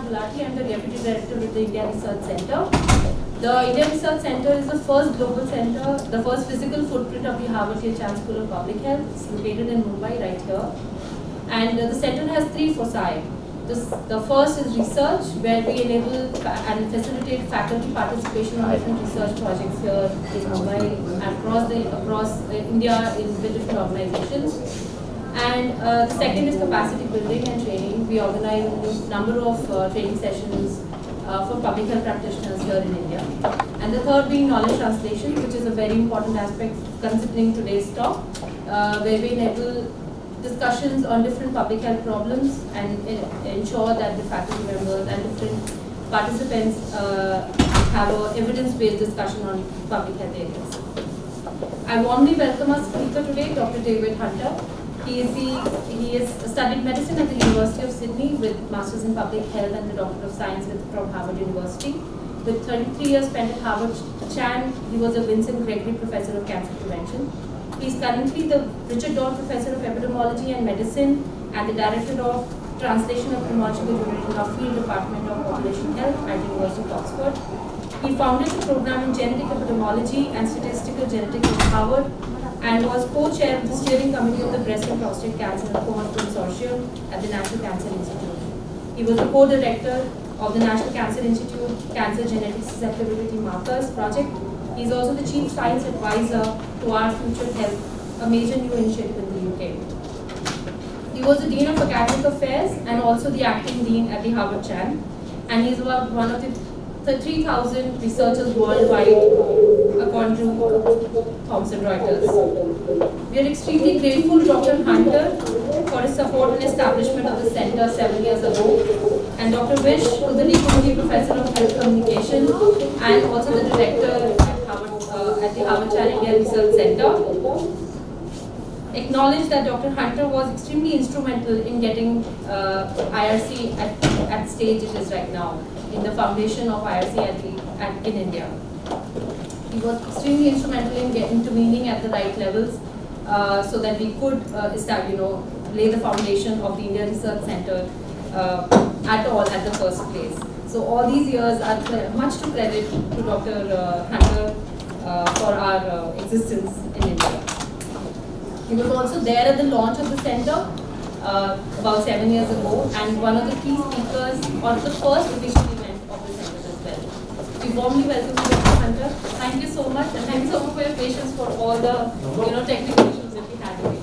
Gulati. I'm the Deputy Director with the India Research Center. The India Research Center is the first global center, the first physical footprint of the Harvard Yale Chan School of Public Health. It's located in Mumbai, right here. And the center has three foci. The first is research, where we enable and facilitate faculty participation on different research projects here in Mumbai and across India with different organizations. And the second is capacity building and training. We organize a number of training sessions for public health practitioners here in India. And the third being knowledge translation, which is a very important aspect considering today's talk, where we enable discussions on different public health problems and ensure that the faculty members and different participants have an evidence-based discussion on public health areas. I warmly welcome our speaker today, Dr. David Hunter. He has studied medicine at the University of Sydney with Masters in Public Health and the Doctor of Science from Harvard University. With 33 years spent at Harvard Chan, he was a Vincent Gregory Professor of Cancer Prevention. He is currently the Richard Dawn Professor of Epidemiology and Medicine and the Director of Translational Epidemiological Unit in Nuffield Department of Population Health at the University of Oxford. He founded the program in Genetic Epidemiology and Statistical Genetics at Harvard and was co-chair of the steering committee of the Breast and Prostate Cancer Cohort Consortium at the National Cancer Institute. He was the co-director of the National Cancer Institute Cancer Genetic Susceptibility Markers Project. He is also the Chief Science Advisor to Our Future Health, a major new initiative in the UK. He was the Dean of Academic Affairs and also the Acting Dean at the Harvard Chan. And he is one of the 3,000 researchers worldwide, according to Thomson Reuters. We are extremely grateful to Dr. Hunter for his support and establishment of the center 7 years ago, and Dr. Vish, who is the Lee Professor of Health Communication and also the Director at the Harvard Chan India Research Center. Acknowledge that Dr. Hunter was extremely instrumental in getting IRC at the stage it is right now, in the foundation of IRC in India. He was extremely instrumental in intervening at the right levels so that we could lay the foundation of the India Research Center at the first place. So all these years are much to credit to Dr. Hunter for our existence in India. He was also there at the launch of the center about 7 years ago, and one of the key speakers on the first official event of the center as well. We warmly welcome you, Dr. Hunter. Thank you so much, and thank you so much for your patience for all the technical issues that we had today.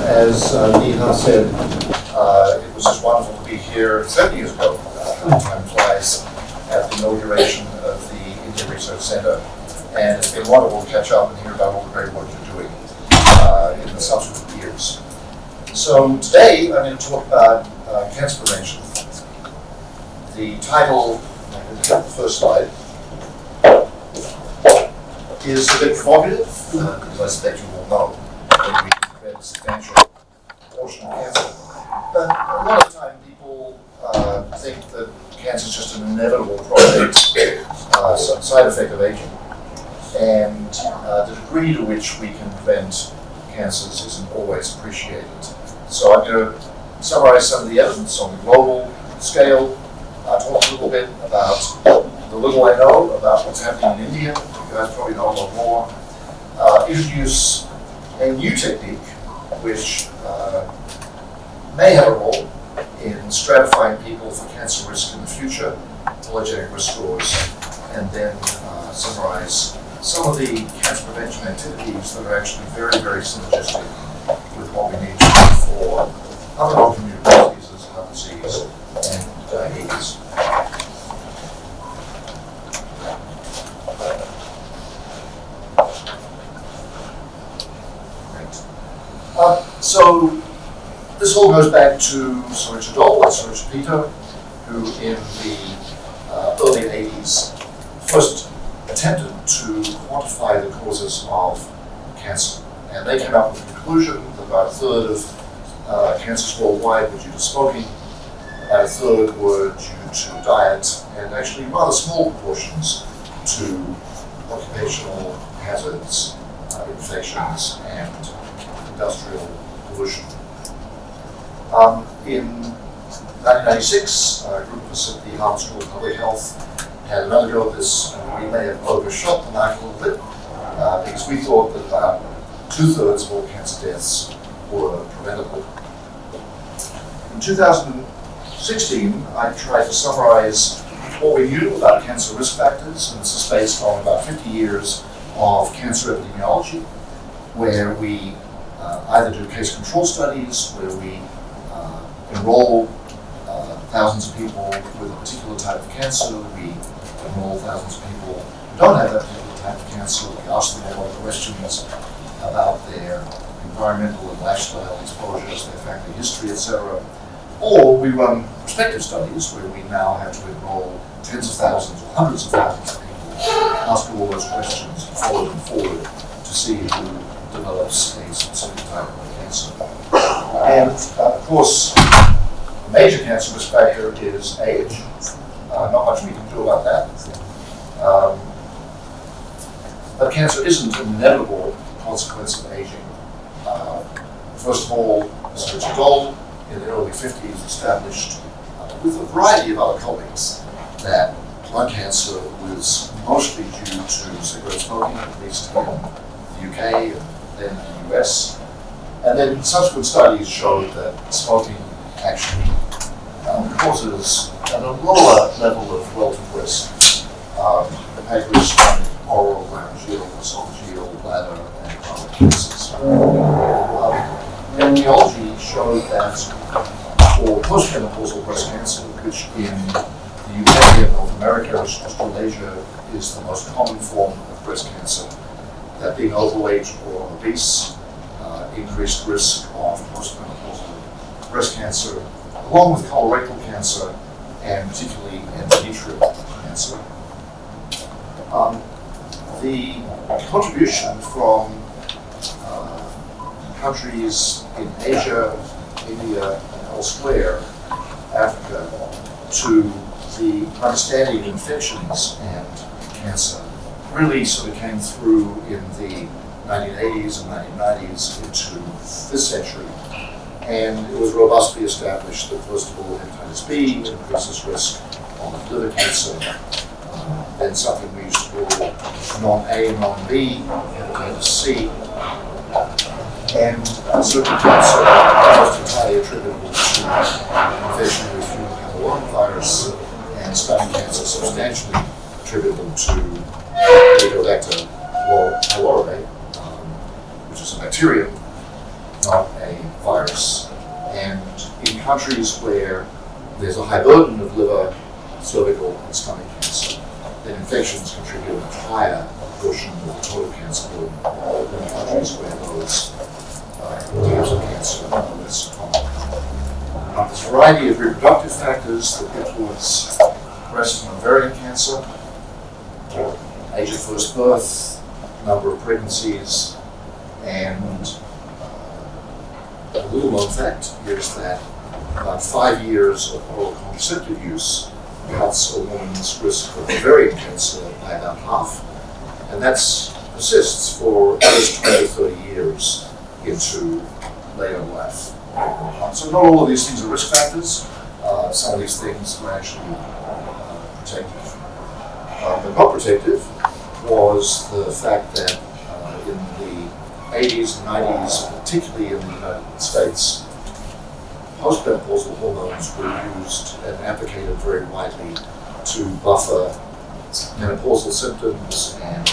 As Neha said, it was just wonderful to be here 7 years ago, time flies, at the inauguration of the India Research Center. And it's been wonderful to catch up and hear about all the great work you're doing in the subsequent years. So today I'm going to talk about cancer prevention. The title, the first slide, is a bit provocative, because I suspect you all know that we prevent a substantial portion of cancer. But a lot of the time people think that cancer is just an inevitable product, side effect of aging. And the degree to which we can prevent cancers isn't always appreciated. So I'm going to summarize some of the evidence on the global scale, talk a little bit about the little I know about what's happening in India. You guys probably know a lot more. Introduce a new technique which may have a role in stratifying people for cancer risk in the future, polygenic risk scores, and then summarize some of the cancer prevention activities that are actually very, very synergistic with what we need to do for other non-communicable diseases, heart disease, and diabetes. So this all goes back to Sir Richard Dole and Sir Richard Peter, who in the early 80s first attempted to quantify the causes of cancer. And they came up with the conclusion that about a third of cancers worldwide were due to smoking, about a third were due to diet, and actually rather small proportions to occupational hazards, infections, and industrial pollution. In 1996, a group of us at the Harvard School of Public Health had another go at this. We may have overshot the mark a little bit because we thought that about 2/3 of all cancer deaths were preventable. In 2016, I tried to summarize what we knew about cancer risk factors, and this is based on about 50 years of cancer epidemiology, where we either do case control studies, where we enroll thousands of people with a particular type of cancer, we enroll thousands of people who don't have that particular type of cancer, we ask them a lot of questions about their environmental and lifestyle exposures, their family history, etc. Or we run prospective studies where we now have to enroll tens of thousands or hundreds of thousands of people, ask all those questions, and follow them forward to see who develops a specific type of cancer. And of course, a major cancer risk factor is age. Not much we can do about that. But cancer isn't an inevitable consequence of aging. First of all, Mr. Richard Gold in the early 50s established, with a variety of other colleagues, that lung cancer was mostly due to cigarette smoking, at least in the UK and then in the US. And then subsequent studies showed that smoking actually causes at a lower level of relative risk pancreatic, oral, laryngeal, esophageal, bladder, and chronic cancers. Epidemiology showed that for postmenopausal breast cancer, which in the UK and North America, Australasia, is the most common form of breast cancer, that being overweight or obese increased risk of postmenopausal breast cancer, along with colorectal cancer and particularly endometrial cancer. The contribution from countries in Asia, India, and elsewhere, Africa, to the understanding of infections and cancer really sort of came through in the 1980s and 1990s into this century. And it was robustly established that, first of all, hepatitis B increases risk of liver cancer, then something we used to call non-A, non-B, hepatitis C, and certain cancer almost entirely attributable to infection with human papillomavirus, and stomach cancer substantially attributable to Helicobacter pylori, which is a bacterium, not a virus. And in countries where there's a high burden of liver, cervical, and stomach cancer, then infections contribute a higher proportion of the total cancer burden than in countries where those types of cancer are less common. There's a variety of reproductive factors that influence breast and ovarian cancer: age of first birth, number of pregnancies, and a little known fact is that about 5 years of oral contraceptive use cuts a woman's risk of ovarian cancer by about half, and that persists for at least 20 to 30 years into later life. So not all of these things are risk factors. Some of these things are actually protective. But not protective was the fact that in the 80s and 90s, particularly in the United States, postmenopausal hormones were used and advocated very widely to buffer menopausal symptoms and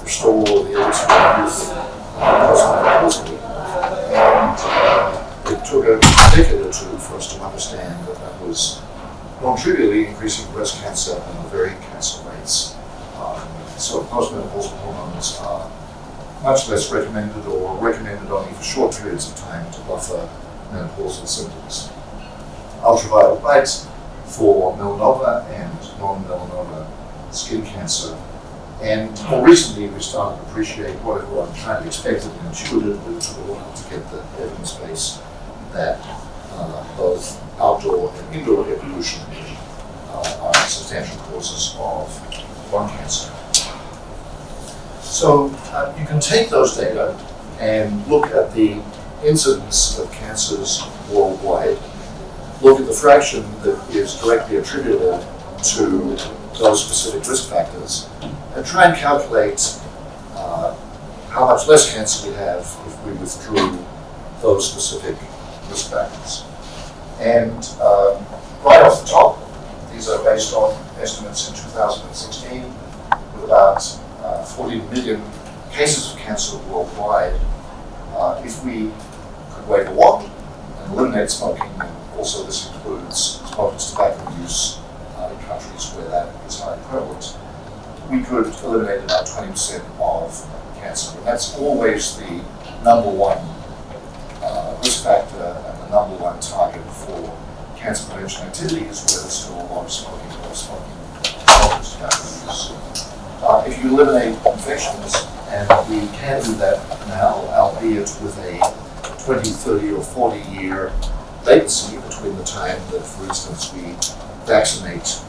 restore the illicit youth postmenopausally. And it took a decade or two for us to understand that that was non-trivially increasing breast cancer and ovarian cancer rates. So postmenopausal hormones are much less recommended, or recommended only for short periods of time to buffer menopausal symptoms. Ultraviolet light for melanoma and non-melanoma skin cancer. And more recently, we started to appreciate what everyone kind of expected and intuited, but it took a while to get the evidence base that both outdoor and indoor air pollution are substantial causes of lung cancer. So you can take those data and look at the incidence of cancers worldwide, look at the fraction that is directly attributable to those specific risk factors, and try and calculate how much less cancer we have if we withdrew those specific risk factors. And right off the top, these are based on estimates in 2016, with about 40 million cases of cancer worldwide. If we could wave a wand and eliminate smoking, and also this includes smokers' tobacco use in countries where that is highly prevalent, we could eliminate about 20% of cancer. And that's always the number one risk factor and the number one target for cancer prevention activities, where there's still a lot of smoking, smokers' tobacco use. If you eliminate infections, and we can do that now, albeit with a 20, 30, or 40-year latency between the time that, for instance, we vaccinate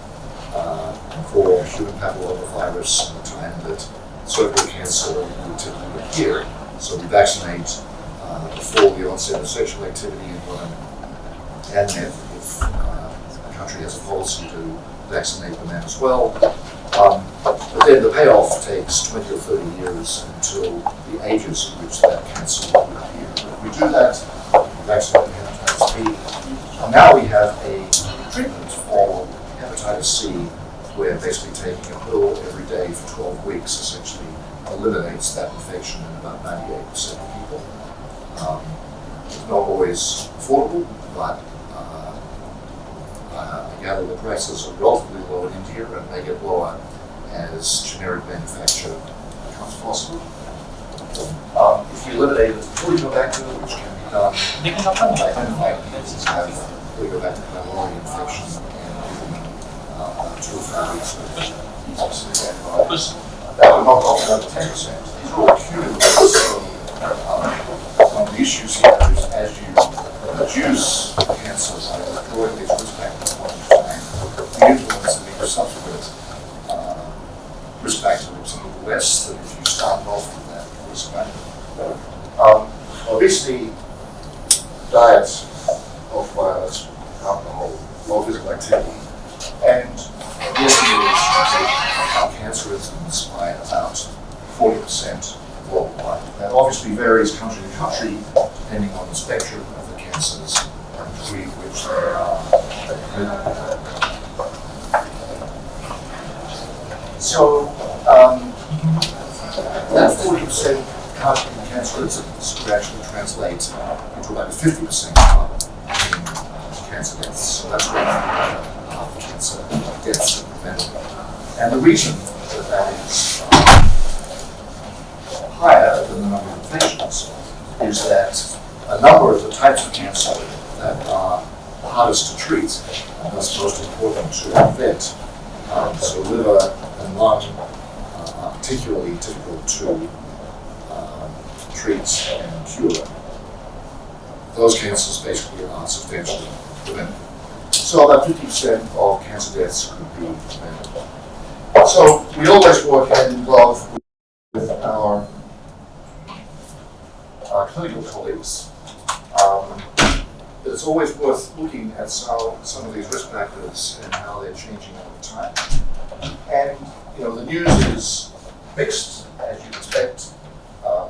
for human papillomavirus and the time that cervical cancer would typically appear. So we vaccinate before the onset of sexual activity in women, and then if a country has a policy to vaccinate the men as well. But then the payoff takes 20 or 30 years until the ages at which that cancer will appear. But if we do that, we vaccinate hepatitis B, and now we have a treatment for hepatitis C, where basically taking a pill every day for 12 weeks essentially eliminates that infection in about 98% of people. It's not always affordable, but I gather the prices are relatively low in India and may get lower as generic manufacture becomes possible. If you eliminate Helicobacter, which can be done by identifying people who have Helicobacter pylori infection and giving them 2 or 3 weeks of specific antibiotics, that would knock off another 10%. These are all cumulative. So one of the issues here is as you reduce cancer by withdrawing these risk factors one at a time, the influence of each subsequent risk factor is a little less than if you start off with that risk factor. Obesity, diet, health violence, alcohol, low physical activity, and the estimate is cancer incidence by about 40% worldwide. That obviously varies country to country, depending on the spectrum of the cancers and the degree of which they are. So that 40% cut in cancer incidence could actually translate into about a 50% cut in cancer deaths. So that's what half cancer deaths are preventable. And the reason that that is higher than the number of infections is that a number of the types of cancer that are hardest to treat and thus most important to prevent, so liver and lung, are particularly difficult to treat and cure. Those cancers basically are substantially preventable. So about 50% of cancer deaths could be preventable. So we always work hand in glove with our clinical colleagues. But it's always worth looking at some of these risk factors and how they're changing over time. And the news is mixed, as you'd expect.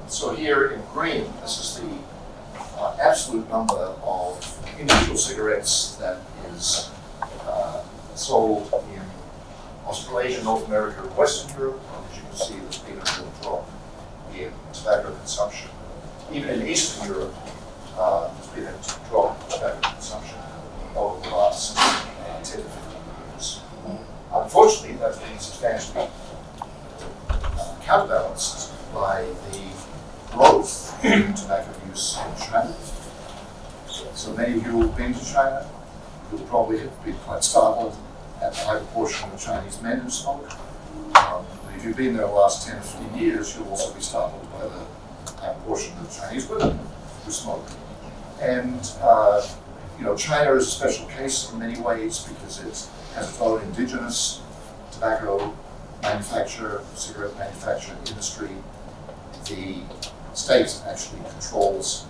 So here in green, this is the absolute number of individual cigarettes that is sold in Australasia, North America, and Western Europe. As you can see, there's been a real drop in tobacco consumption. Even in Eastern Europe, there's been a drop in tobacco consumption over the last 10 to 15 years. Unfortunately, that's been substantially counterbalanced by the growth in tobacco use in China. So many of you who have been to China, you'll probably have been quite startled at the high proportion of Chinese men who smoke. If you've been there the last 10 or 15 years, you'll also be startled by the high proportion of Chinese women who smoke. And China is a special case in many ways because it has its own indigenous tobacco manufacture, cigarette manufacturing industry. The state actually controls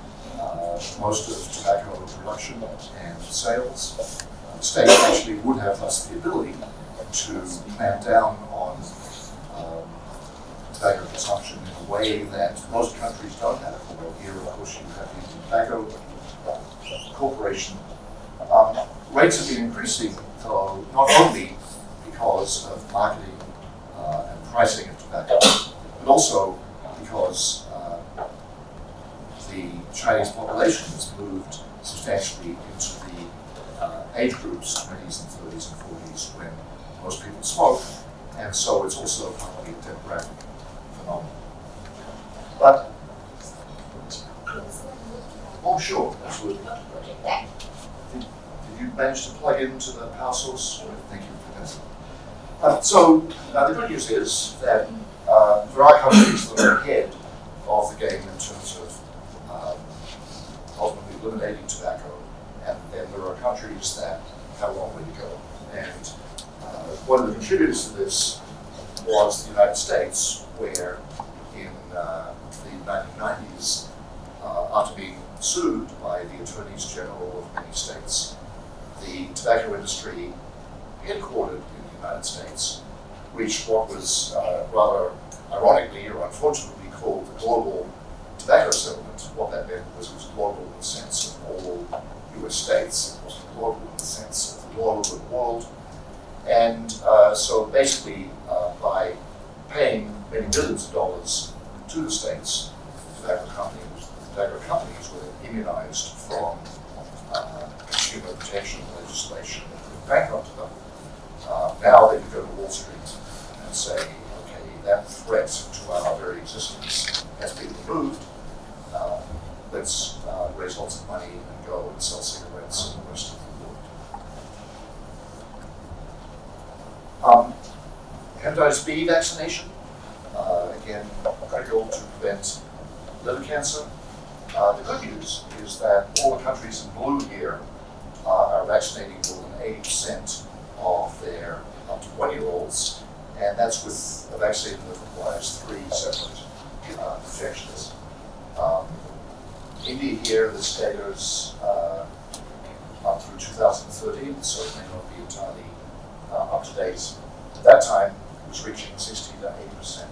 most of tobacco production and sales. The state actually would have thus the ability to clamp down on tobacco consumption in a way that most countries don't have. Well, here, of course, you have the Tobacco Corporation. Rates have been increasing, though, not only because of marketing and pricing of tobacco, but also because the Chinese population has moved substantially into the age groups, 20s and 30s and 40s, when most people smoke, and so it's also partly a demographic phenomenon. But, oh sure, absolutely. Did you manage to plug into the power source? Thank you for that. So the good news is that there are countries that are ahead of the game in terms of ultimately eliminating tobacco, and then there are countries that have a long way to go. And one of the contributors to this was the United States, where in the 1990s, after being sued by the attorneys general of many states, the tobacco industry headquartered in the United States reached what was rather ironically or unfortunately called the Global Tobacco Settlement. What that meant was it was global in the sense of all US states. It wasn't global in the sense of the globe and world. And so basically, by paying many billions of dollars to the states, tobacco companies were then immunized from consumer protection legislation that would bankrupt them. Now they can go to Wall Street and say, okay, that threat to our very existence has been removed. Let's raise lots of money and go and sell cigarettes in the rest of the world. Hepatitis B vaccination, again, critical to prevent liver cancer. The good news is that all the countries in blue here are vaccinating more than 80% of their up to 1-year-olds, and that's with a vaccine that requires 3 separate injections. India here, this data is up through 2013, so it may not be entirely up to date. At that time, it was reaching 60 to 80%.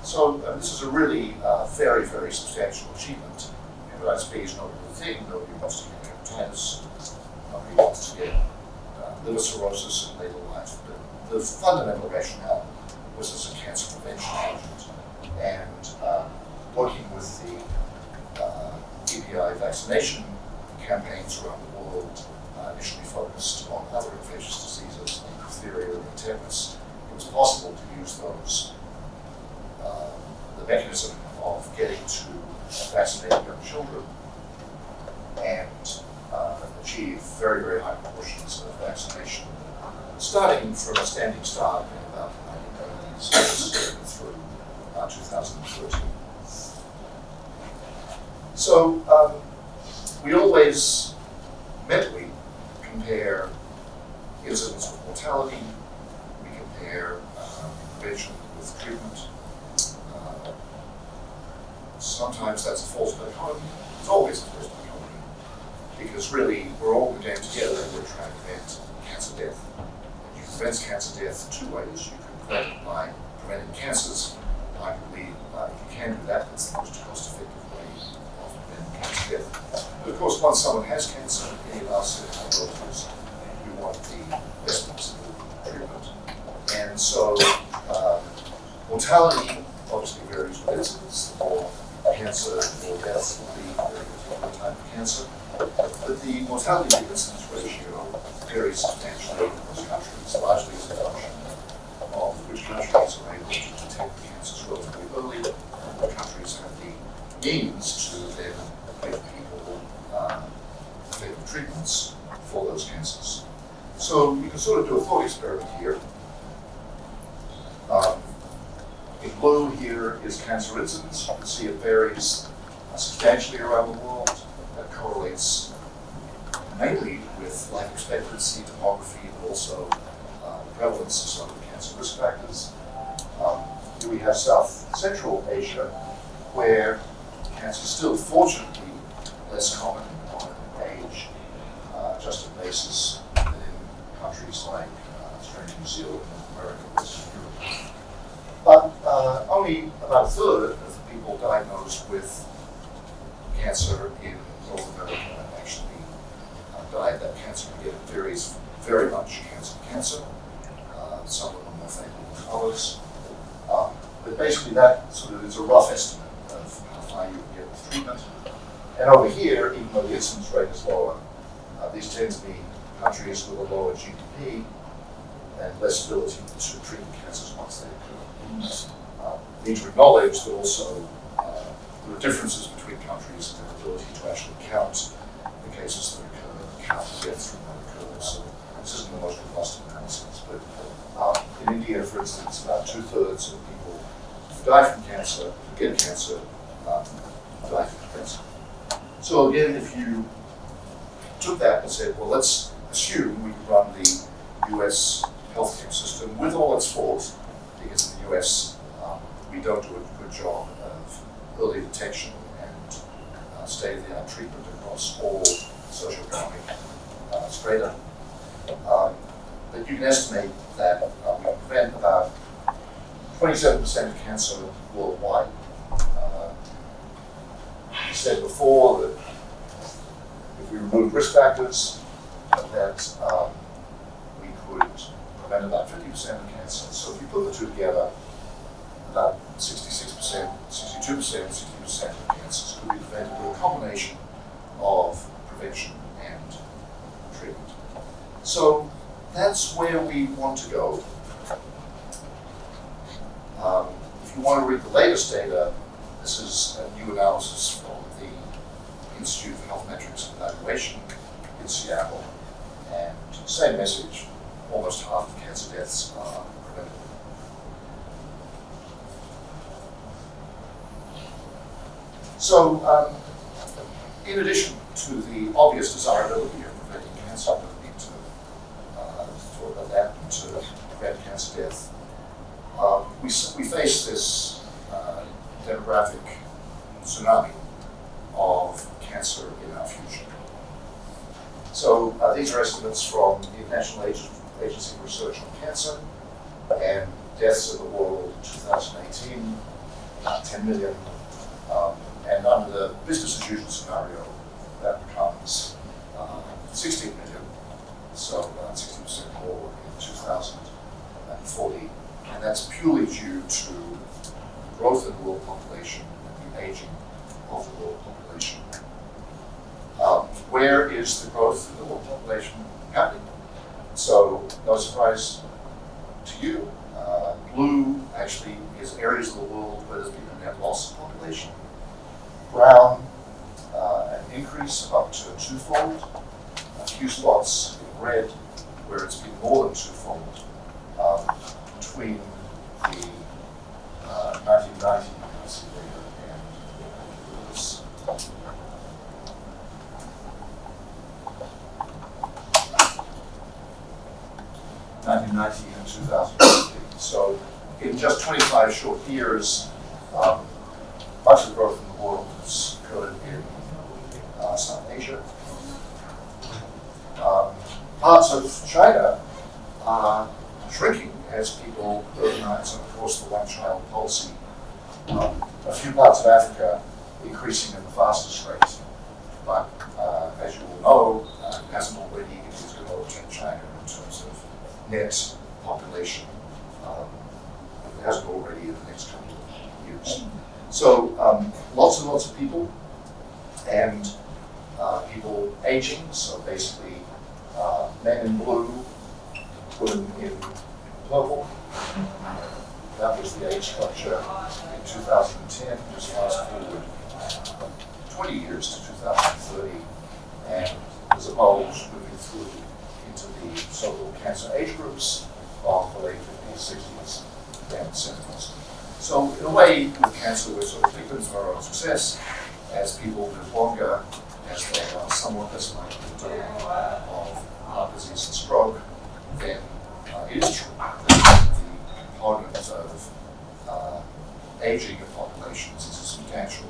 So this is a really very, very substantial achievement. Hepatitis B is not a good thing. Nobody wants to get hepatitis. Nobody wants to get liver cirrhosis in later life. But the fundamental rationale was as a cancer prevention agent. And working with the EPI vaccination campaigns around the world, initially focused on other infectious diseases like diphtheria and tetanus, it was possible to use those, the mechanism of getting to vaccinate young children and achieve very, very high proportions of vaccination, starting from a standing start in about the 1990s through 2013. So we always mentally compare incidence with mortality, we compare prevention with treatment. Sometimes that's a false dichotomy. It's always a false dichotomy, because really we're all in the game together and we're trying to prevent cancer death. And you can prevent cancer death 2 ways. You can prevent it by preventing cancers. Arguably, if you can do that, that's the most cost-effective way of preventing cancer death. But of course, once someone has cancer, any of us in our relatives, we want the best possible treatment. And so mortality obviously varies with incidence. The more cancer or deaths will be for a particular type of cancer. But the mortality to incidence ratio varies substantially across countries, largely as a function of which countries are able to detect the cancers relatively early, what countries have the means to then give people effective treatments for those cancers. So you can sort of do a thought experiment here. In blue here is cancer incidence. You can see it varies substantially around the world. That correlates mainly with life expectancy, demography, but also the prevalence of some of the cancer risk factors. Here we have South Central Asia, where cancer still fortunately less common on age, just a basis than in countries like Australia, New Zealand, North America, Western Europe. But only about a third of the people diagnosed with cancer in North America actually die of that cancer. Again, it varies very much cancer to cancer. Some of them more fatal than others. But basically that sort of is a rough estimate of how far you can get with treatment. And over here, even though the incidence rate is lower, these tend to be countries with a lower GDP and less ability to treat the cancers once they occur. Need to acknowledge that also there are differences between countries in their ability to actually count the cases that occur, count the deaths from that occur. So this isn't the most robust analysis. But in India, for instance, about 2/3 of people who die from cancer, who get cancer, die from cancer. So again, if you took that and said, well, let's assume we can run the US healthcare system with all its faults, because in the US we don't do a good job of early detection and state-of-the-art treatment across all socioeconomic strata. But you can estimate that we prevent about 27% of cancer worldwide. I said before that if we remove risk factors, that we could prevent about 50% of cancer. So if you put the two together, about 66%, 62%, 60% of cancers could be prevented with a combination of prevention and treatment. So that's where we want to go. If you want to read the latest data, this is a new analysis from the Institute for Health Metrics and Evaluation in Seattle, and same message, almost half of cancer deaths are preventable. So, in addition to the obvious desirability of preventing cancer, I don't need to talk about that, and to prevent cancer death, we face this demographic tsunami of cancer in our future. So these are estimates from the National Agency for Research on Cancer, and deaths in the world in 2018, 10 million. And under the business as usual scenario, that becomes 16 million, so about 60% more in 2040. And that's purely due to growth in the world population and the aging of the world population. Where is the growth in the world population happening? So, no surprise to you, blue actually is areas of the world where there's been a net loss of population. Brown, an increase of up to twofold. A few spots in red where it's been more than twofold between the 1990 data and this. 1990 and 2015. So in just 25 short years, much of the growth in the world has occurred in South Asia. Parts of China are shrinking as people urbanize, and of course the one-child policy. A few parts of Africa increasing at the fastest rate, but as you all know, it hasn't already, it is going to overtake China in terms of net population. It hasn't already in the next couple of years. So lots and lots of people, and people aging, so basically men in blue, women in purple. That was the age structure in 2010, just fast forward 20 years to 2030, and there's a bulge moving through into the so-called cancer age groups of the late 50s, 60s, and 70s. So in a way, with cancer, we're sort of victims of our own success. As people live longer, as they are somewhat less likely to die of heart disease and stroke, then it is true that the component of aging of populations is a substantial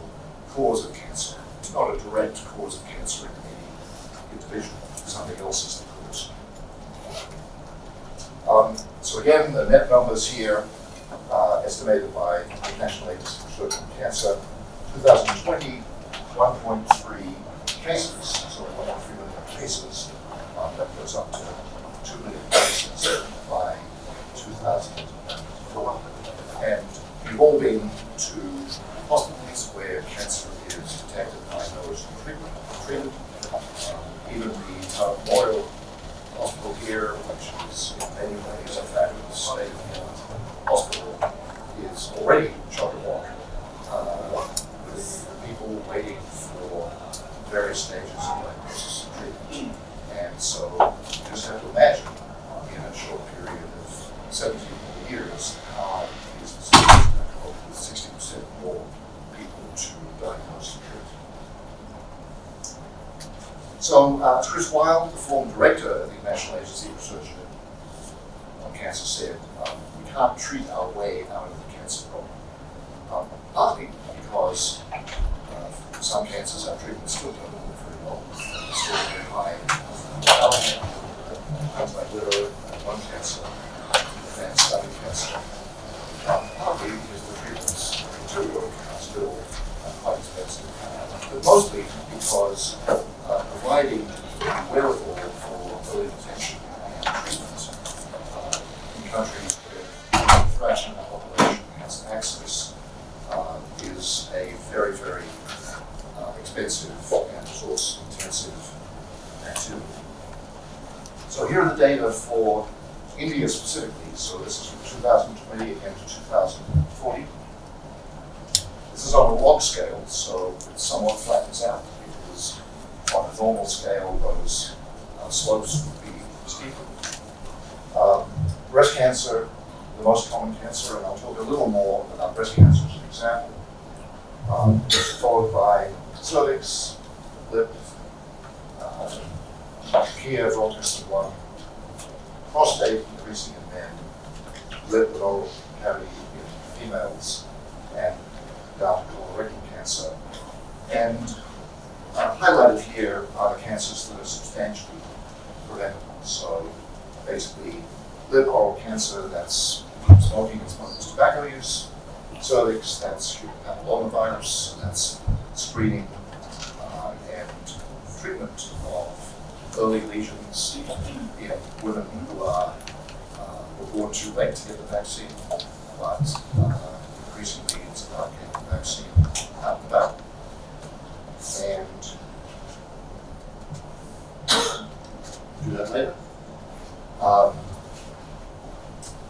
cause of cancer. It's not a direct cause division. Something else is the cause. So again, the net numbers here estimated by the National Agency for Research on Cancer, 2020, 1.3 cases, so 1.3 million cases. That goes up to 2 million cases by 2004. And we've all been to hospitals where cancer is detected, diagnosed, and treated. Even the town Memorial Hospital here, which is in many ways a fabulous state-of-the-art hospital, is already chock-a-block with people waiting for various stages of diagnosis and treatment. And so you just have to imagine in a short period of 17 years how these diseases can cope with 60% more people to diagnose and treat. So Chris Wilde, the former director of the National Agency for Research on Cancer, said, we can't treat our way out of the cancer problem. Partly because some cancers our treatment still don't work very well. It's still very high mortality, things like liver and lung cancer, and stomach cancer. Partly because the treatments do work are still quite expensive. But mostly because providing wherewithal for early detection and treatment in countries where a fraction of the population has access is a very, very expensive and resource-intensive activity. So here are the data for India specifically. So this is from 2020 and to 2040. This is on a log scale, so it somewhat flattens out because on a normal scale, those slopes would be steeper. Breast cancer, the most common cancer, and I'll talk a little more about breast cancer as an example, followed by cervix, lip, trachea, bronchus, and lung, prostate increasing in men, lip and oral cavity in females, and down to colorectal cancer. And highlighted here are the cancers that are substantially preventable. So basically, lip oral cancer, that's smoking and smoker's tobacco use. Cervix, that's human papillomavirus, and that's screening and treatment of early lesions in women who were born too late to get the vaccine, but increasingly it's about getting the vaccine out and about. And do that later.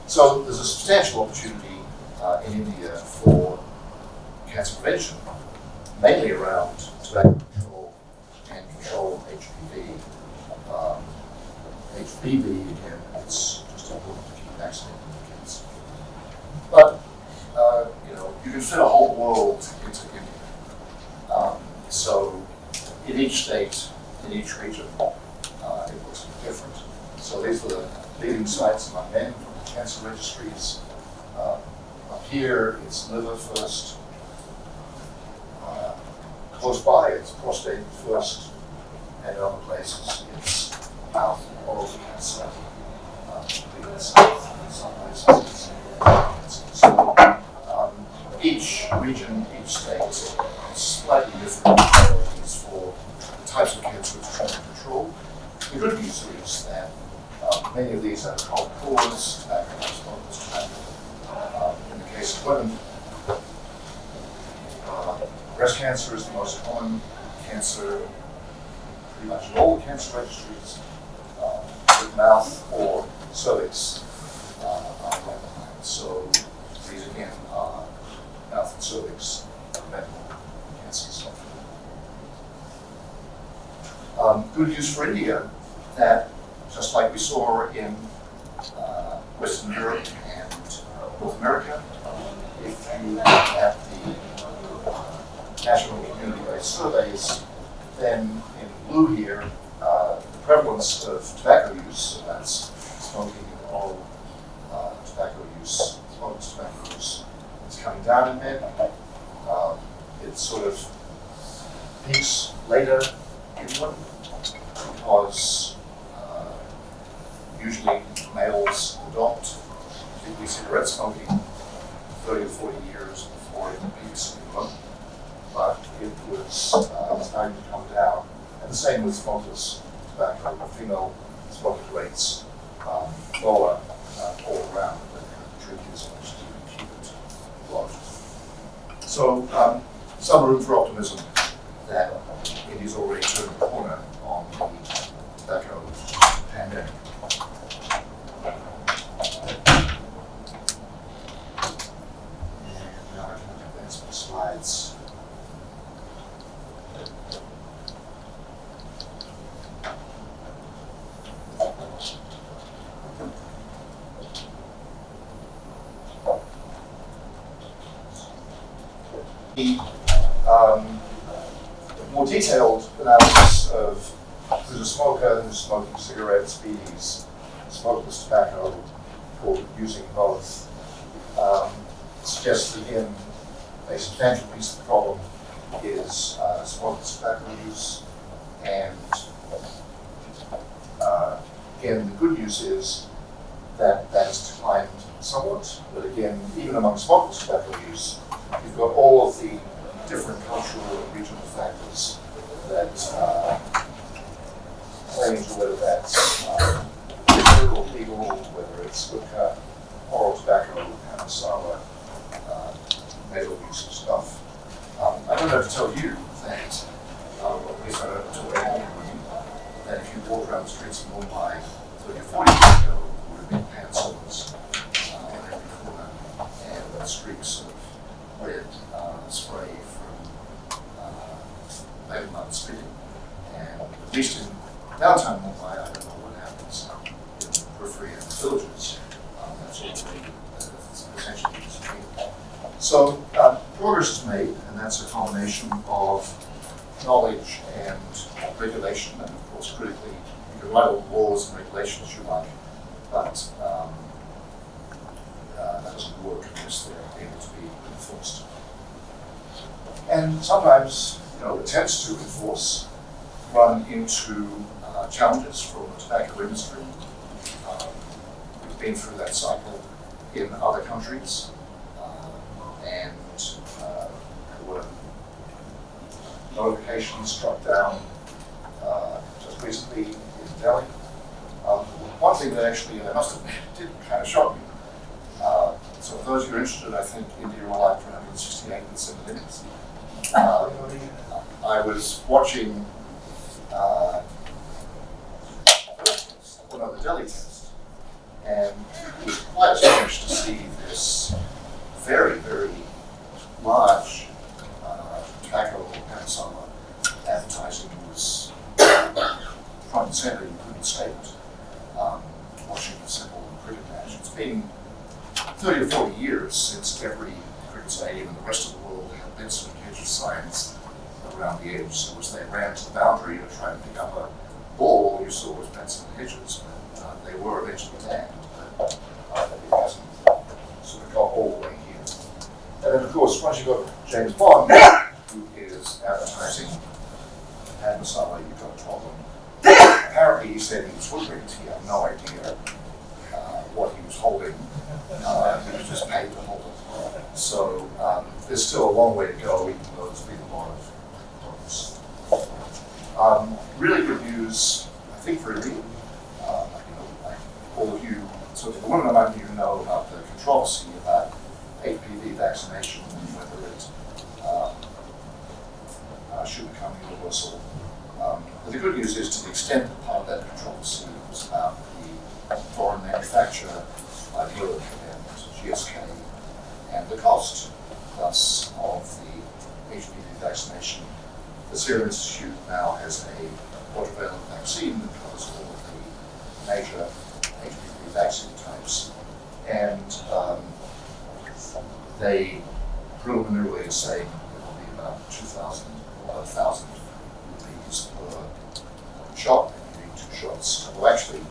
So there's a substantial opportunity in India for cancer prevention, mainly around tobacco control and control of HPV. HPV, again, it's just important to keep vaccinating the kids. But, you can fit a whole world into India. So in each state, in each region, it looks different. So these are the leading sites among men from the cancer registries. Up here, it's liver first. Close by, it's prostate first. And in other places, it's mouth and oral cancer. In some places, it's each region, each state has slightly different priorities for the types of cancer it's trying to control. The good news is that many of these are common cause, tobacco, smokers, tobacco. In the case of women, breast cancer is the most common cancer, pretty much in all the cancer registries, with mouth or cervix are identified. So these again are mouth and cervix preventable cancers. Good news for India that, just like we saw in Western Europe and North America, if you look at the national community-based surveys, then in blue here, the prevalence of tobacco use, so that's smoking and oral tobacco use, smokeless tobacco use, is coming down in men. It sort of peaks later in women because usually males adopt, particularly cigarette smoking, 30 or 40 years before it peaks in women. But it was starting to come down. And the same with smokeless tobacco. The female smoking rates lower all around, but the trick is to keep it low. So some room for optimism that it is already turning the corner on the tobacco pandemic. And now I can advance my slides. More detailed analysis of who's a smoker, who's smoking cigarettes, biddies, smokeless tobacco, or using both, suggests that again a substantial piece of the problem is smokeless tobacco use, and again the good news is that that has declined somewhat, but again even among smokeless tobacco use, you've got all of the different cultural and regional factors that play into whether that's legal or legal, whether it's hookah, oral tobacco, masala, metal use of stuff. I don't have to tell you that, or at least I don't have to tell anyone, that if you walk around the streets of Mumbai 30 or 40 years ago, it would have been pantsuits on every corner, and streaks of red spray from label not spitting. And at least in downtown Mumbai, I don't know what happens in the periphery and the villages. That's all essentially disappeared. So progress is made, and that's a combination of knowledge and regulation, and of course critically, you can write all the laws and regulations you like, but that doesn't work unless they're able to be enforced. And sometimes, attempts to enforce run into challenges from the tobacco industry. We've been through that cycle in other countries, and there were notifications struck down just recently in Delhi. One thing that actually, I must admit, did kind of shock me. So for those who are interested, I think India were like 168 and 7 minutes. I was watching the Delhi test, and was quite astonished to see this very, very large tobacco masala advertising was front and center. You couldn't escape it. Watching a simple cricket match. It's been 30 or 40 years since every cricket stadium in the rest of the world had Vincent signs around the edge. So as they ran to the boundary to try and pick up a ball, all you saw was Vincent hedges. They were eventually banned, but it hasn't sort of got all the way here. And then, of course, once you got James Bond, who is advertising and masala, you've got a problem. Apparently, he said he was hoodwinked. He had no idea what he was holding. He was just paid to hold it. So there's still a long way to go, even though there's been a lot of progress. Really good news, I think, for me. All of you, so the women among you know about the controversy about HPV vaccination and whether it should become universal. But the good news is, to the extent that part of that controversy was about the foreign manufacture like Merck and GSK and the cost, thus, of the HPV vaccination. The Serum Institute now has a quadrivalent vaccine that covers all of the major HPV vaccine types, and they preliminarily are saying it will be about 2,000 or 1,000 rupees per shot, and you need 2 shots. Well, actually,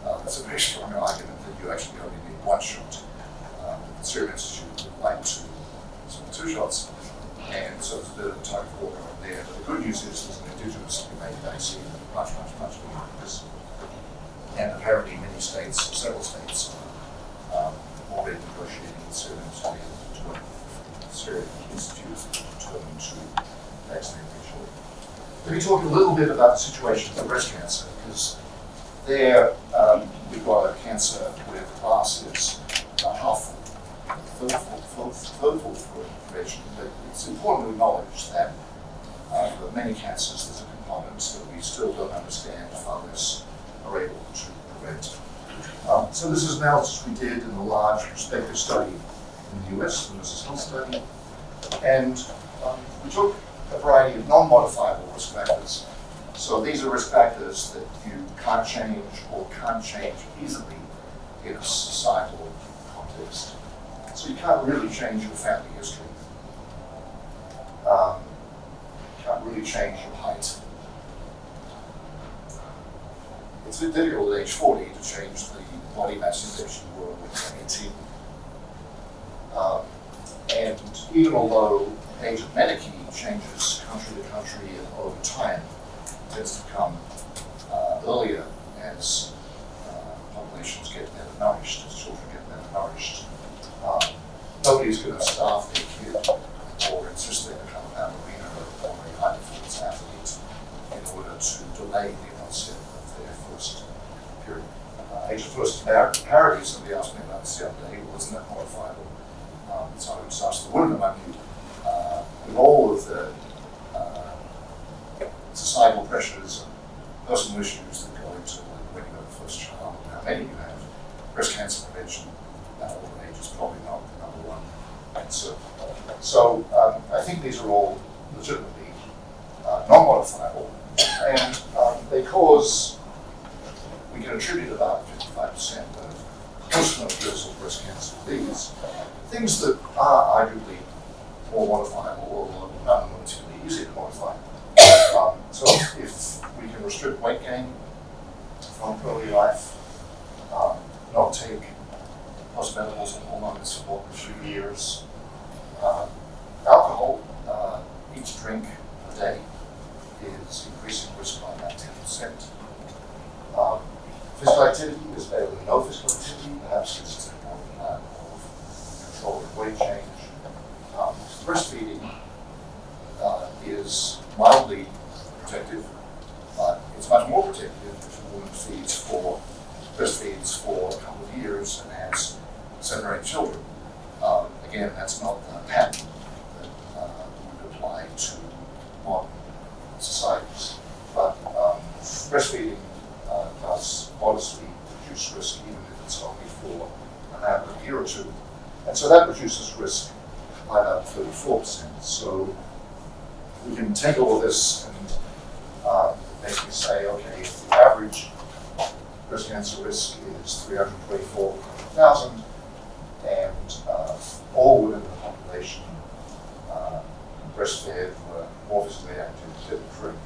that's a very strong argument that you actually only need 1 shot. The Serum Institute would like to 2 shots, and so there's a bit of a tug of war going there. But the good news is there's an indigenously made vaccine much more risk. And apparently many states, several states, are already negotiating with Syrian institutes determined to vaccinate their children. Let me talk a little bit about the situation for breast cancer, because there we've got a cancer where the glass is half full, third full for prevention, but it's important to acknowledge that for many cancers there's a component that we still don't understand how others are able to prevent. So this is analysis we did in a large prospective study in the US, the Nurses Health Study, and we took a variety of non-modifiable risk factors. So these are risk factors that you can't change or can't change easily in a societal context. So you can't really change your family history. You can't really change your height. It's a bit difficult at age 40 to change the body mass index you were when you were 18. And even although age of menarche changes country to country and over time, it tends to come earlier as populations get better nourished, as children get better nourished. Nobody's going to starve their kid or insist they become a ballerina or a high performance athlete in order to delay the onset of their first period. Age of first parity, somebody asked me about this the other day, well, isn't that modifiable? So I would just ask the woman among you, with all of the societal pressures and personal issues that go into when you have the first child, and how many you have, breast cancer prevention at older age is probably not the number one concern. So I think these are all legitimately non-modifiable, and they cause, we can attribute about 55% of post-menopausal breast cancer disease. Things that are arguably more modifiable, or not relatively easy to modify. So if we can restrict weight gain from early life, not take postmenopausal hormones for more than 2 years, alcohol, each drink a day is increasing risk by about 10%. Physical activity is better than no physical activity, perhaps this is an important part of controlling weight change. Breastfeeding is mildly protective, but it's much more protective if a woman breastfeeds for a couple of years and has 7 or 8 children. Again, that's not the pattern that would apply to modern societies, but breastfeeding does modestly reduce risk, even if it's only for an average of a year or two, and so that reduces risk by about 34%. So we can take all of this and basically say, okay, if the average breast cancer risk is 324,000, and all women in the population breastfed, were more physically active, didn't drink,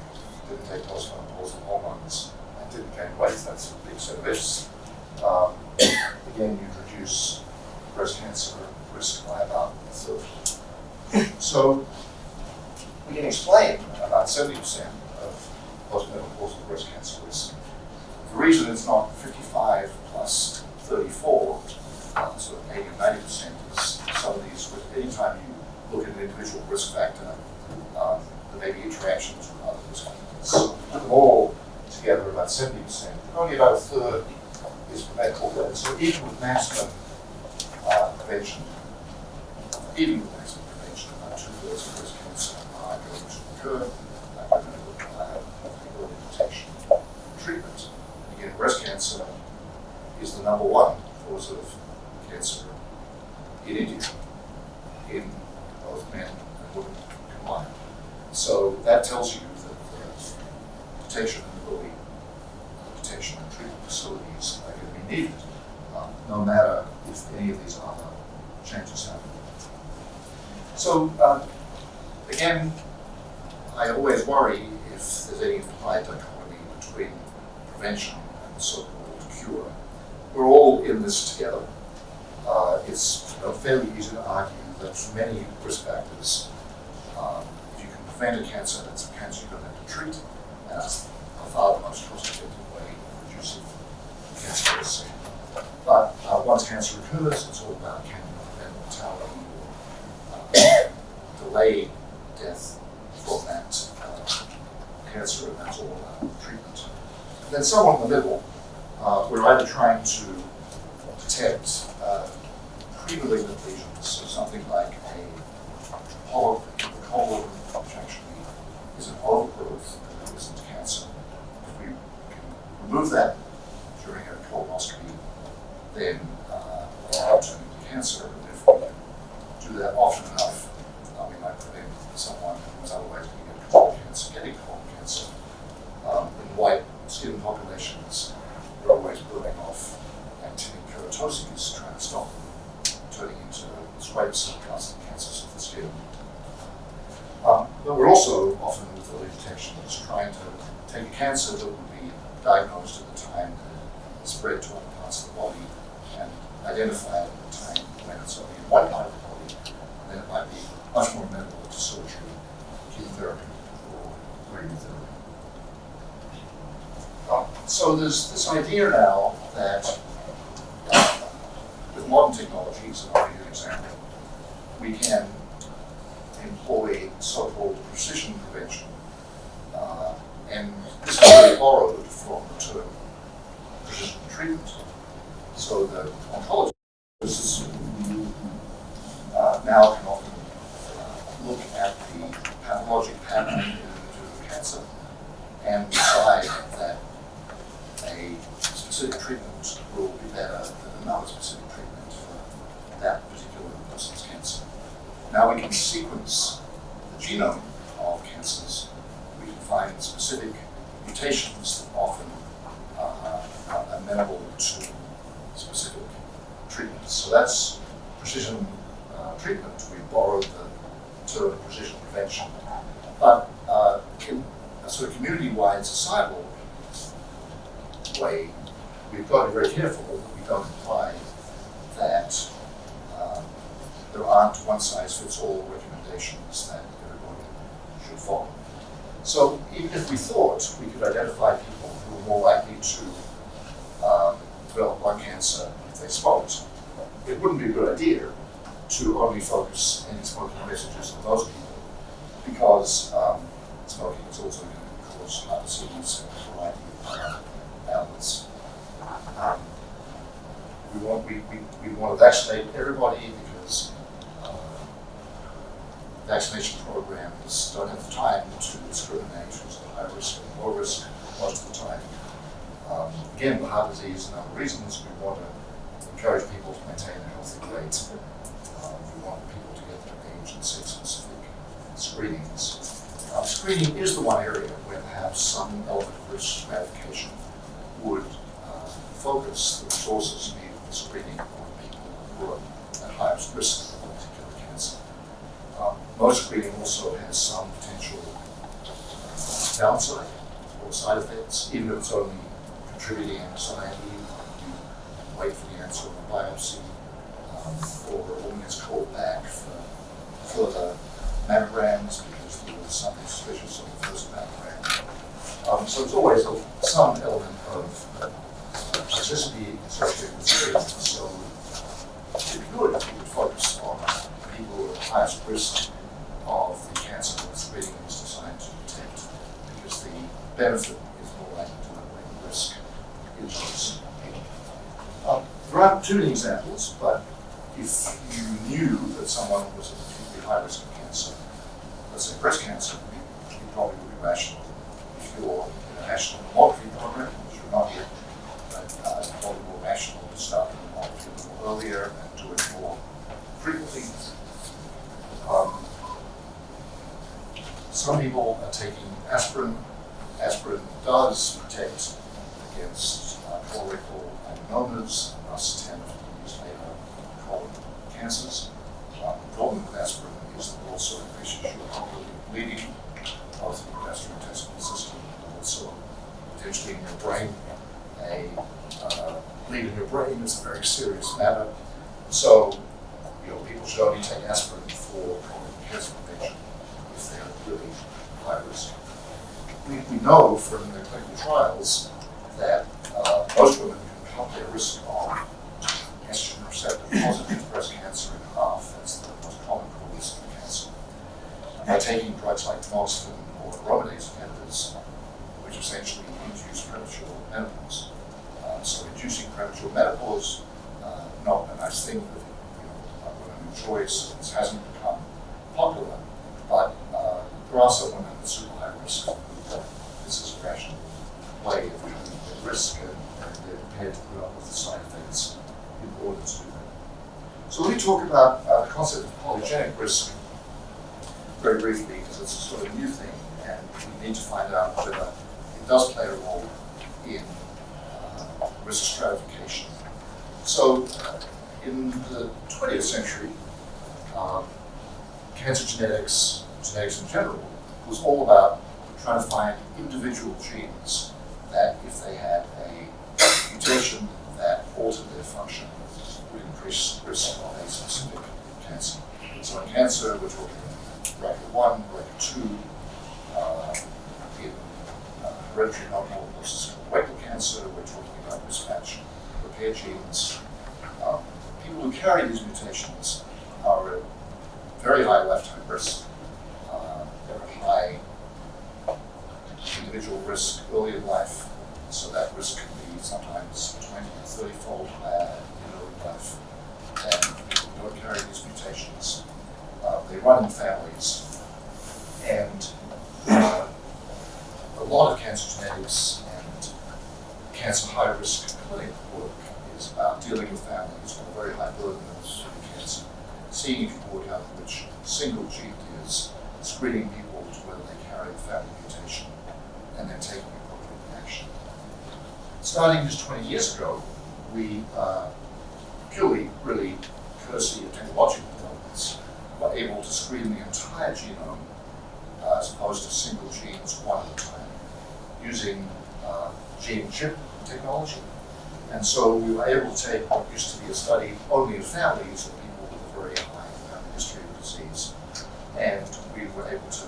didn't take postmenopausal hormones, and didn't gain weight, that's a big set of ifs. Again, you'd reduce breast cancer risk by about a third. So we can explain about 70% of postmenopausal breast cancer risk. The reason it's not 55 plus 34, so 80 and 90% is some of these, anytime you look at an individual risk factor, there may be interactions with other risk factors. So put them all together, about 70%, only about a third is preventable. And so even with maximum prevention, about 2/3 of breast cancer are going to occur. Women will have early detection and treatment. Again, breast cancer is the number one cause of cancer in India, in both men and women combined. So that tells you that the detection and early detection and treatment facilities are going to be needed, no matter if any of these other changes happen. So again, I always worry if there's any implied dichotomy between prevention and so-called cure. We're all in this together. It's fairly easy to argue that for many risk factors, if you can prevent a cancer, that's a cancer you don't have to treat. And that's a far the most cost-effective way of reducing cancer risk. But once cancer occurs, it's all about can you prevent mortality or delay death from that cancer, and that's all about treatment. And then somewhere in the middle, we're either trying to detect pre-malignant lesions, so something like a polyp, which actually is an overgrowth that isn't cancer. If we can remove that during a colonoscopy, then without turning to cancer, and if we can do that often enough, we might prevent someone who's otherwise going to get colon cancer getting colon cancer. In white skin populations, we're always burning off actinic keratoses, trying to stop them turning into squamous cell cancers of the skin. But we're also often with early detection just trying to take a cancer that would be diagnosed at the time that it spread to other parts of the body and identify it at the time when it's only in one part of the body, and then it might be much more amenable to surgery, chemotherapy, or radiotherapy. So there's this idea now that with modern technologies, and I'll give you an example, we can employ so-called precision prevention. And this can be borrowed from the term precision treatment. So the oncologists now can often look at the pathologic pattern in the cancer and decide that a specific treatment will be better than another specific treatment for that particular person's cancer. Now we can sequence the genome of cancers. We can find specific mutations that often are amenable to specific treatments. So that's precision treatment. We borrowed the term precision prevention. But in a sort of community-wide societal way, we've got to be very careful that we don't imply that there aren't one-size-fits-all recommendations that everybody should follow. So even if we thought we could identify people who were more likely to develop lung cancer if they smoked, it wouldn't be a good idea to only focus anti-smoking messages on those people, because smoking is also going to cause heart disease and a variety of other ailments. We want to vaccinate everybody because vaccination programs don't have the time to discriminate who's at high risk and low risk most of the time. Again, with heart disease and other reasons, we want to encourage people to maintain a healthy weight. We want people to get their age and sex-specific screenings. Screening is the one area where perhaps some element of risk stratification would focus the resources needed for screening on people who are at highest risk of a particular cancer. Most screening also has some potential downside or side effects, even if it's only contributing anxiety. You wait for the answer of a biopsy, or a woman is called back for further mammograms because there was something suspicious on the first mammogram. So there's always some element of toxicity associated with screening. So if you could, you would focus on people who are at highest risk of the cancer that screening is designed to detect, because the benefit is more likely to outweigh the risk in those people. There aren't too many examples, but if you knew that someone was at particularly high risk of cancer, let's say breast cancer, you probably would be rational. If you're in a national mammography program, which you're not yet, but it's probably more rational to start the mammography a little earlier and do it more frequently. Some people are taking aspirin. Aspirin does protect against colorectal adenomas, thus 10 to 15 years later, colon cancers. The problem with aspirin is that it also increases your probability of bleeding, both in the gastrointestinal system and also potentially in your brain. A bleed in your brain is a very serious matter. So, people should only take aspirin for colon cancer prevention if they're really high risk. we know from the clinical trials that most women can cut their risk of estrogen receptor positive breast cancer in half. That's the most common cause of cancer. By taking drugs like tamoxifen or aromatase inhibitors, which essentially induce premature menopause. So inducing premature menopause, not a nice thing that women enjoy, so this hasn't become popular. But there are some women with super high risk. This is a rational way of treating their risk, and they're prepared to put up with the side effects in order to do that. So let me talk about the concept of polygenic risk very briefly, because it's a sort of new thing, and we need to find out whether it does play a role in risk stratification. So in the 20th century, cancer genetics in general, was all about trying to find individual genes that, if they had a mutation that altered their function, would increase the risk of a specific cancer. So in cancer, we're talking BRCA1, BRCA2, in hereditary non-polyposis colorectal cancer, we're talking about mismatch repair genes. People who carry these mutations are at very high lifetime risk. They're at high individual risk early in life, so that risk can be sometimes 20 or 30-fold higher in early life than people who don't carry these mutations. They run in families, and a lot of cancer genetics and cancer high-risk clinic work is about dealing with families with a very high burden of cancer, seeing if you can work out which single gene it is, screening people to whether they carry the family mutation, and then taking appropriate action. Starting just 20 years ago, we purely, really, courtesy of technological developments, were able to screen the entire genome as opposed to single genes one at a time, using gene chip technology. And so we were able to take what used to be a study only of families of people with a very high family history of disease, and we were able to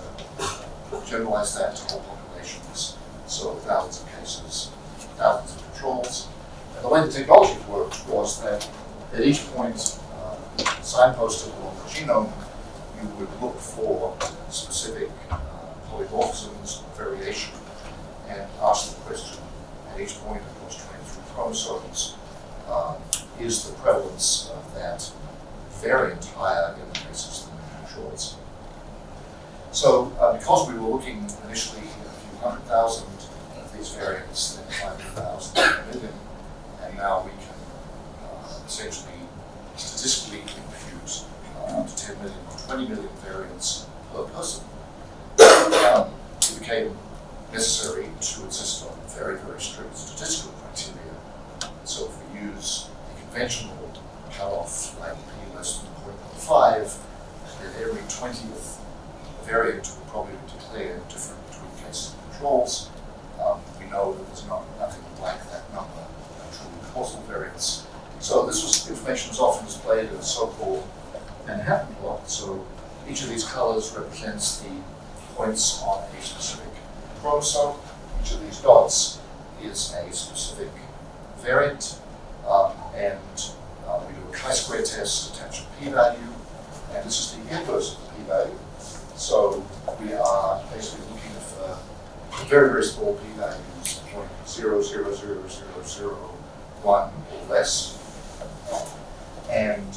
generalize that to whole populations, so thousands of cases, thousands of controls. And the way the technology worked was that at each point signposted along the genome, you would look for specific polymorphisms or variation and ask the question at each point across 23 chromosomes, is the prevalence of that variant higher in the cases than the controls? So because we were looking initially at a few 100,000 of these variants, then 500,000, then a million, and now we can essentially statistically compute up to 10 million or 20 million variants per person, it became necessary to insist on very, very strict statistical criteria. So if we use the conventional cutoff, like p less than 0.5, then every 20th variant will probably be declared different between cases and controls. We know that there's nothing like that number of truly causal variants. So this information was often displayed in a so-called Manhattan plot. So each of these colors represents the points on a specific chromosome. Each of these dots is a specific variant, and we do a chi-square test, attach a p-value, and this is the inverse of the p-value. So we are basically looking for very, very small p-values, 0.0000001 or less. And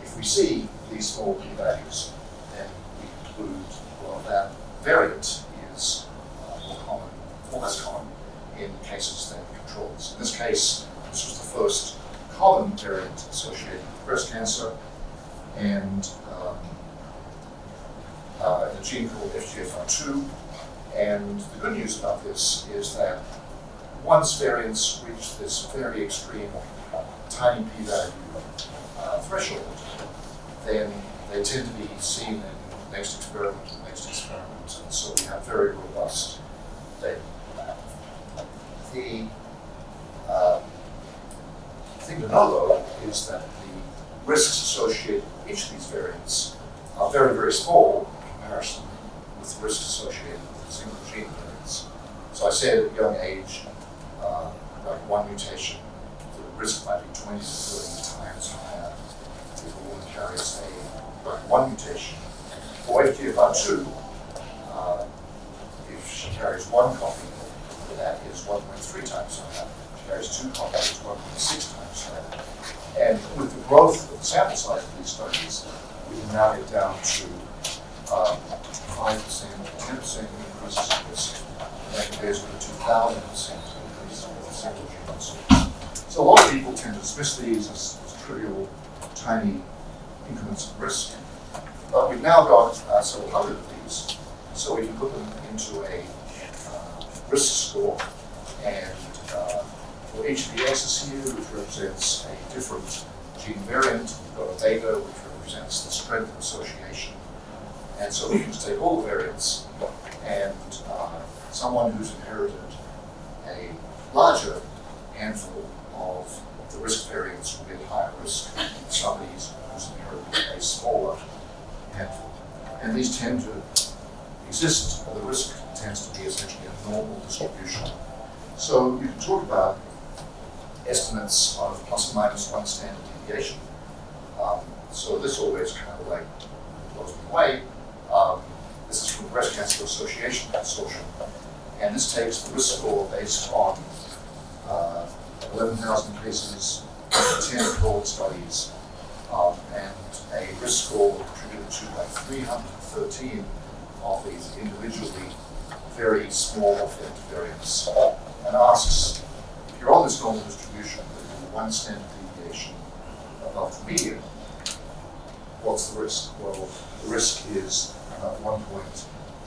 if we see these small p-values, then we conclude, well, that variant is more common, or less common, in cases than controls. In this case, this was the first common variant associated with breast cancer, and a gene called FGFR2. And the good news about this is that once variants reach this very extreme tiny p-value threshold, then they tend to be seen in the next experiment and the next experiment, and so we have very robust data. The thing to know, though, is that the risks associated with each of these variants are very, very small in comparison with the risks associated with single gene variants. So I said at a young age, like one mutation, the risk might be 20 to 30 times higher if a woman carries one mutation. For FGFR2, if she carries one copy, that is 1.3 times higher. If she carries two copies, it's 1.6 times higher. And with the growth of the sample size of these studies, we can now get down to 5%, 10% increases in risk. And that compares with a 2,000% increase in single genes. So a lot of people tend to dismiss these as trivial, tiny increments of risk. But we've now got several hundred of these, so we can put them into a risk score. And for each of the X's here, which represents a different gene variant, we've got a beta, which represents the strength of association. And so we can just take all the variants, and someone who's inherited a larger handful of the risk variants will get higher risk. Somebody who's inherited a smaller handful. And these tend to exist, or the risk tends to be essentially a normal distribution. So you can talk about estimates of plus or minus one standard deviation. So this always kind of like blows me away. This is from the Breast Cancer Association Consortium, and this takes the risk score based on 11,000 cases, 10 cohort studies, and a risk score contributed to like 313 of these individually very small effect variants, and asks, if you're on this normal distribution with one standard deviation above the median, what's the risk? Well, the risk is 1.6,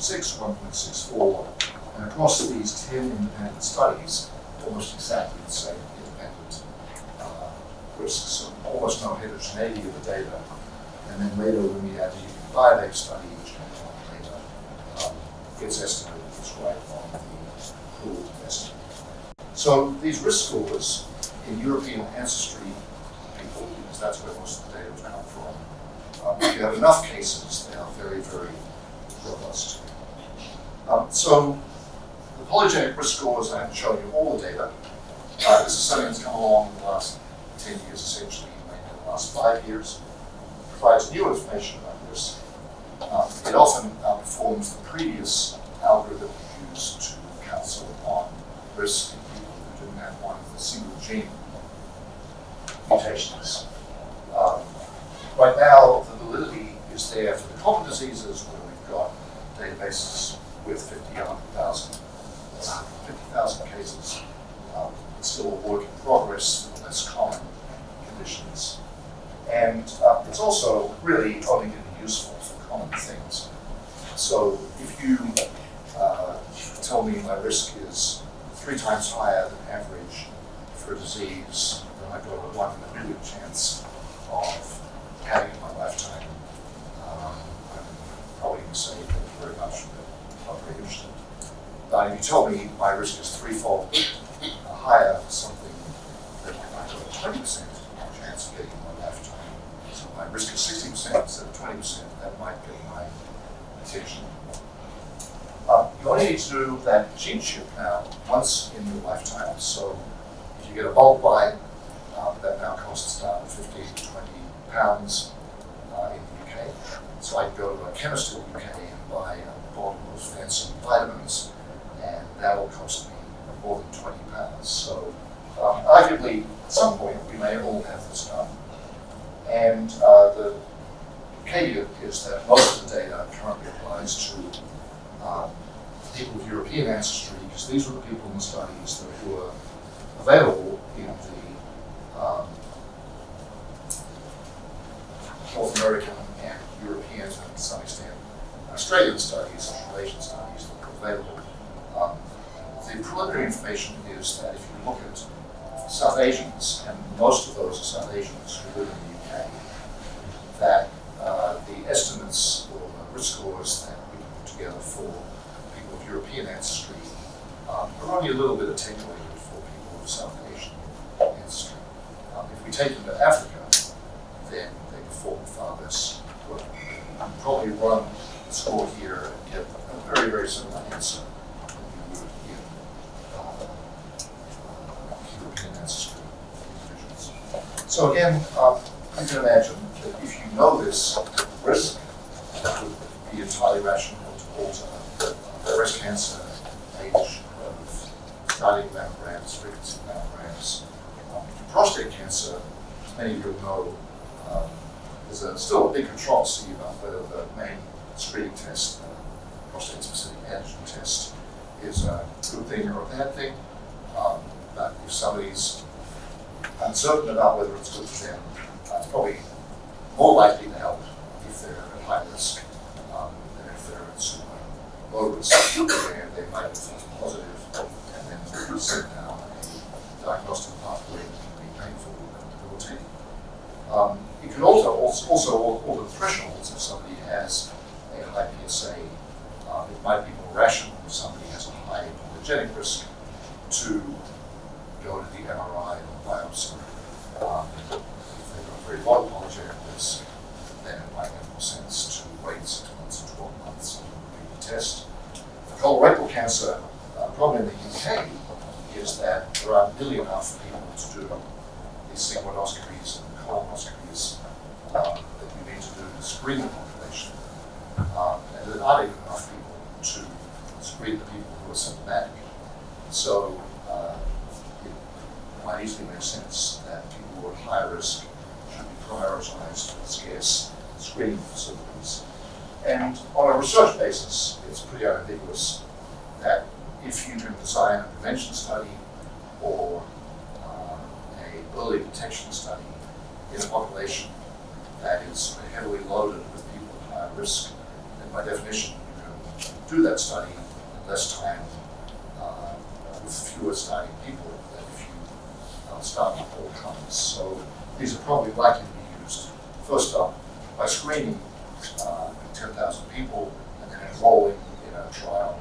1.64, and across these 10 independent studies, almost exactly the same independent risks, so almost no heterogeneity of the data. And then later, when we add the biobank study, which comes on later, gets estimated right on the pooled estimate. So these risk scores in European ancestry people, because that's where most of the data has come from, if you have enough cases, they are very, very robust. So the polygenic risk scores, I haven't shown you all the data. This is something that's come along in the last 10 years, essentially, maybe in the last 5 years. It provides new information about risk. It often outperforms the previous algorithm used to counsel on risk in people who didn't have one of the single gene mutations. Right now, the validity is there for the common diseases where we've got databases with 50,000 cases. It's still a work in progress for less common conditions. And it's also really only going to be useful for common things. So if you tell me my risk is 3 times higher than average for a disease, then I've got a 1 in a million chance of having it in my lifetime. I'm probably going to say thank you very much, but I'm very interested. But if you tell me my risk is 3-fold higher for something that I've got a 20% chance of getting in my lifetime, so my risk is 60% instead of 20%, that might get my attention. You only need to do that gene chip now once in your lifetime. So if you get a bulk buy, that now costs down to 15 to 20 pounds in the UK. So I can go to a chemist in the UK and buy a bottle of fancy vitamins, and that will cost me more than 20 pounds. So arguably, at some point, we may all have this done. And the caveat is that most of the data currently applies to people with European ancestry, because these were the people in the studies that were available in the North American and European, and to some extent Australian studies, Australasian studies that were available. The preliminary information is that if you look at South Asians, and most of those are South Asians who live in the UK, that the estimates or the risk scores that we can put together for people of European ancestry are only a little bit attenuated for people of South Asian ancestry. If we take them to Africa, then they perform far less well. You can probably run the score here and get a very, very similar answer than you would in So again, you can imagine that if you know this risk, that would be entirely rational to alter breast cancer, age of cardiac mammograms, frequency of mammograms. Prostate cancer, as many of you know, there's still a big controversy about whether the main screening test, prostate-specific antigen test, is a good thing or a bad thing. But if somebody's uncertain about whether it's good for them, it's probably more likely to help if they're at high risk than if they're at super low risk, where they might have false positive and then sent down a diagnostic pathway that can be painful and debilitating. You can also alter the thresholds if somebody has a high PSA. It might be more rational if somebody has a high polygenic risk to go to the MRI or biopsy. If they've got a very low polygenic risk, then it might make more sense to wait 6 months or 12 months and repeat the test. For colorectal cancer, problem in the UK is that there aren't nearly enough people to do these sigmoidoscopies and colonoscopies that you need to do to screen the population. And there aren't even enough people to screen the people who are symptomatic. So it might easily make sense that people who are at high risk should be prioritized with scarce screening facilities. And on a research basis, it's pretty unambiguous that if you can design a prevention study or a early detection study in a population that is heavily loaded with people at high risk, then by definition you can do that study in less time with fewer starting people than if you start with all comers. So these are probably likely to be used first up by screening 10,000 people and then enrolling in a trial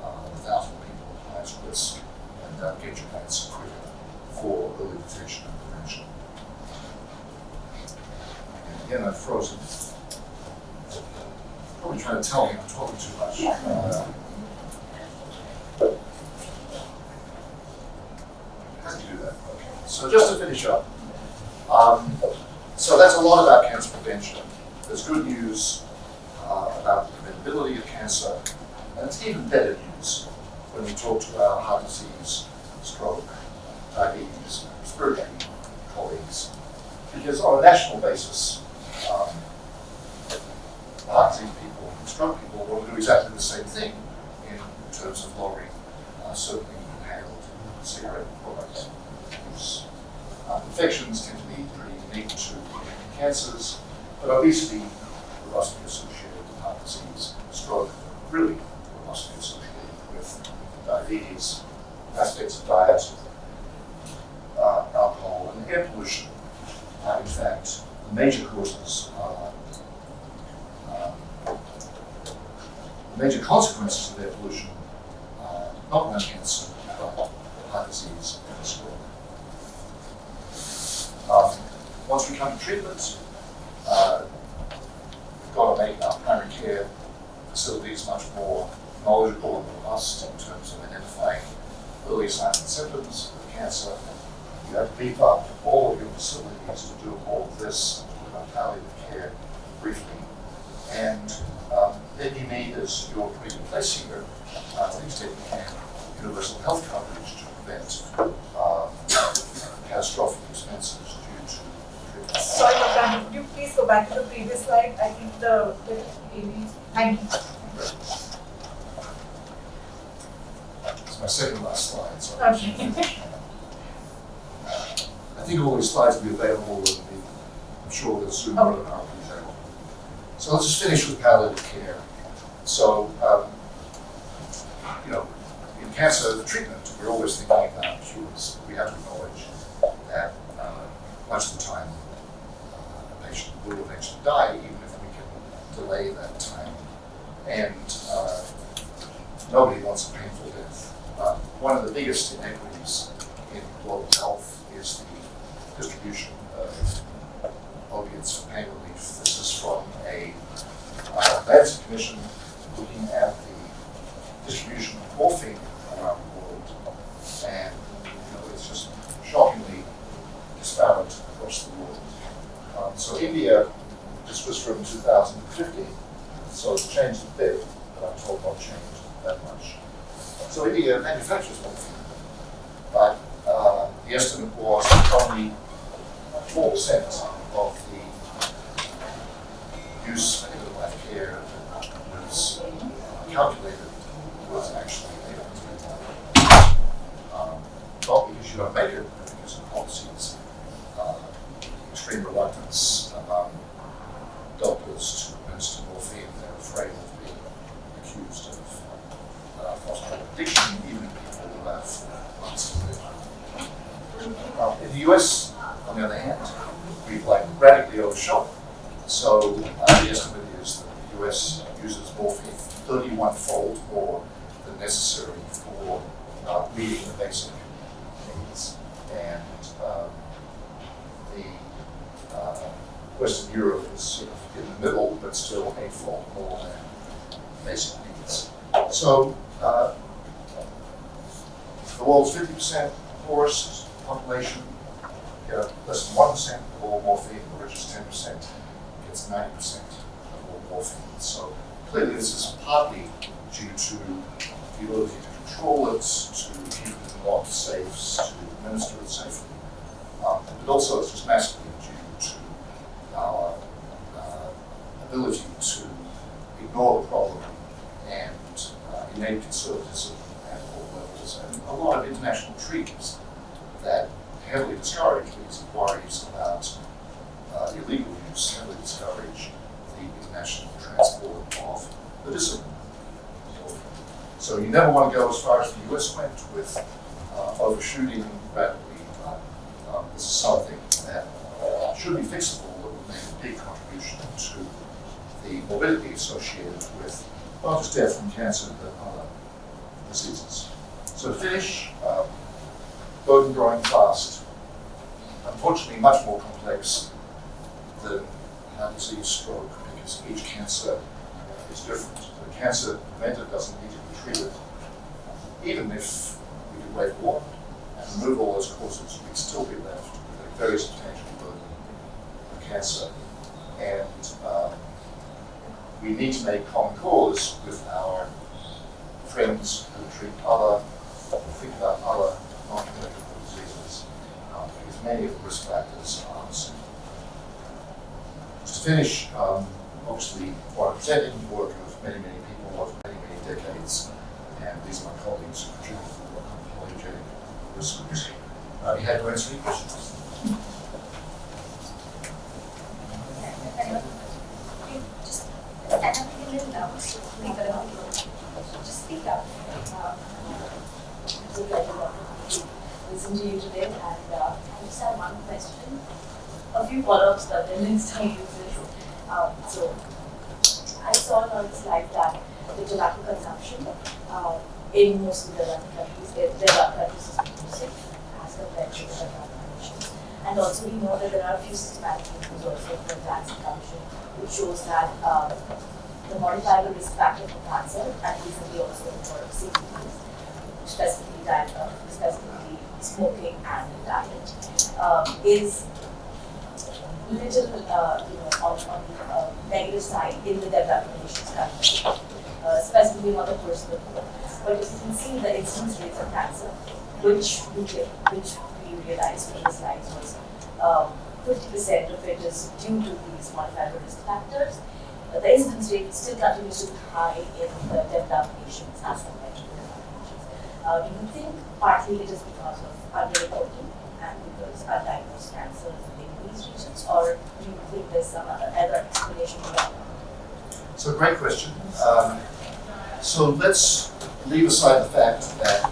1,000 people at highest risk, and get your hands quicker for early detection and prevention. And again, I've frozen. Probably trying to tell me I'm talking too much. How do you do that? Okay. So just to finish up, so that's a lot about cancer prevention. There's good news about the preventability of cancer, and it's even better news when we talk to our heart disease, stroke, diabetes, respiratory colleagues, because on a national basis, heart disease people and stroke people want to do exactly the same thing in terms of lowering certainly inhaled cigarette product use. Infections tend to be pretty unique to cancers, but obesity, robustly associated with heart disease, stroke, really robustly associated with diabetes, aspects of diet, alcohol, and air pollution are in fact the major causes, the major consequences of air pollution, not lung cancer, but heart disease and stroke. Once we come to treatment, we've got to make our primary care facilities much more knowledgeable and robust in terms of identifying early signs and symptoms of cancer. You have to beef up all of your facilities to do all of this, talk about palliative care briefly. And then you need, as you're putting in place here, to the extent you can, universal health coverage to prevent catastrophic expenses due to treatment. Sorry, Dr. Could you please go back to the previous slide? I think the thank you. It's my second last slide. So Okay. I think all these slides will be available. I'm sure the Zoom webinar will be available. So let's just finish with palliative care. So, in cancer treatment, we're always thinking about cures. We have to acknowledge that much of the time a patient will eventually die, even if we can delay that time. And nobody wants a painful death. One of the biggest inequities in global health is the distribution of opiates for pain relief. This is from a Lancet Commission looking at the distribution of morphine around the world, and it's just shockingly disparate across the the estimate was that only 4% of the use of end-of-life care was calculated was actually able to be done. Not because you don't make it, but because of policies, extreme reluctance among doctors to administer morphine. They're afraid of being accused of fostering addiction, even in people who have months to live. In the US, on the other hand, we've radically overshot. So the estimate is that the US uses morphine 31-fold more than necessary for meeting the basic needs. And Western Europe is sort of in the middle, but still 8-fold more than basic needs. So the world's 50% poorest population get less than 1% of all morphine, the richest 10% gets 90% of all morphine. So clearly this is partly due to the ability to control it, to keep it not safe, to administer it safely. But also it's just massively due to our ability to ignore the problem and innate conservatism at all levels, and a lot of international treaties that heavily discourage these inquiries about illegal use, heavily discourage the international transport of medicinal. So you never want to go as far as the US went with overshooting rapidly. This is something that should be fixable, that would make a big contribution to the morbidity associated with not just death from cancer, but other diseases. So to finish, burden growing fast, unfortunately much more complex than heart disease, stroke, because each cancer is different. The cancer prevented doesn't need to be treated. Even if we could wave a wand and remove all those causes, we'd still be left with a very substantial burden of cancer. And we need to make common cause with our friends who treat think about other non-communicable diseases, because many of the risk factors are the same. To finish, obviously, what I'm presenting the work of many, many people over many, many decades, and these are my colleagues who contribute to the work on polygenic risk groups. Be happy to answer any questions. Just stand up a little now. Just speak up. It's a pleasure to listen to you today, and I just have one question. A few follow-ups, but then let's start with this. So I saw on the slide that the tobacco consumption in most of the developing countries is reducing as compared to the developed nations. And also we know that there are a few systematic reviews also for tax consumption, which shows that the modifiable risk factor for cancer, and recently also for CVDs, specifically smoking and diet, is little on the negative side in the developing nations countries, specifically on the personal level. But if you can see the incidence rates of cancer, which we realized from the slides was 50% of it is due to these modifiable risk factors. The incidence rate still continues to be high in the developed nations as compared to the developed nations. Do you think partly it is because of underreporting and because undiagnosed cancers in these regions, or do you think there's some other explanation for that? So great question. So let's leave aside the fact that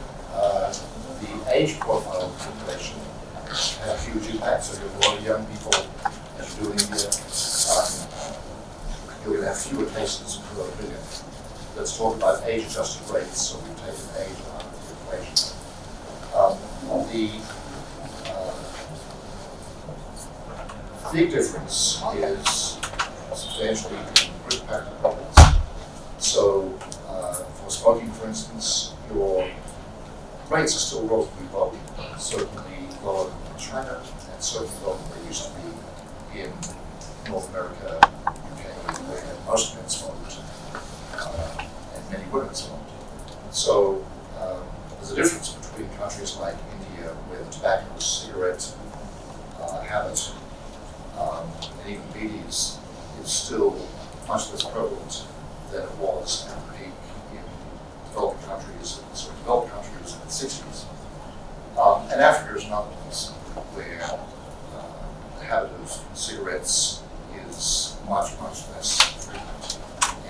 the age profile of the population has a huge impact. So you have a lot of young people, as you're doing here. You're going to have fewer cases per billion. Let's talk about age-adjusted rates. So we've taken age out of the equation. The big difference is substantially in risk factor problems. So for smoking, for instance, your rates are still relatively low, certainly lower than in China, and certainly lower than they used to be in North America, UK, where most men smoked and many women smoked. So there's a difference between countries like India area where the tobacco, cigarette habit, and even BDs is still much less prevalent than it was at the peak in developed countries in the 60s. And Africa is another place where the habit of cigarettes is much, much less frequent.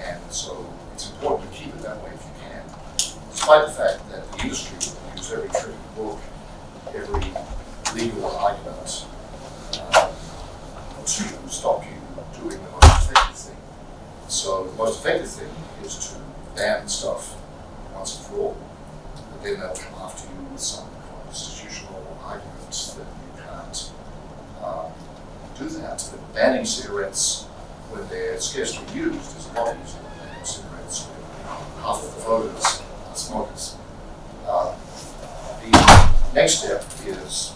And so it's important to keep it that way if you can, despite the fact that the industry will use every trick in the book, every legal argument to stop you doing the most effective thing. So the most effective thing is to ban stuff once and for all, but then they'll come after you with some constitutional arguments that you can't do that. But banning cigarettes when they're scarcely used is a lot easier than banning cigarettes when half of the voters are smokers. The next step is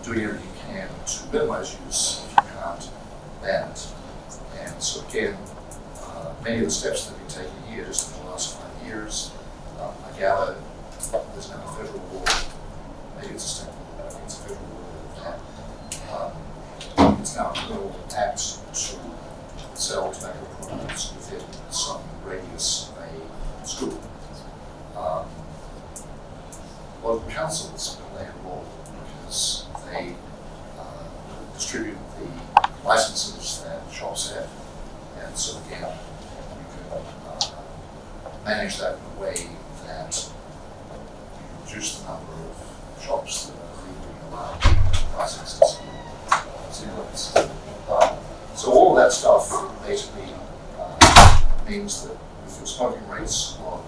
doing everything you can to minimize use if you can't ban it. And so again, many of the steps that have been taken here just in the last 5 years, I gather there's now a federal law, maybe it's a state law, but I think it's a federal law that it's now a criminal act to sell tobacco products within some radius of a school. Local councils play a role because they distribute the licenses that shops have. And so again, you can manage that in a way that you reduce the number of shops that are legally allowed licenses in cigarettes. So all of that stuff basically means that if your smoking rates low,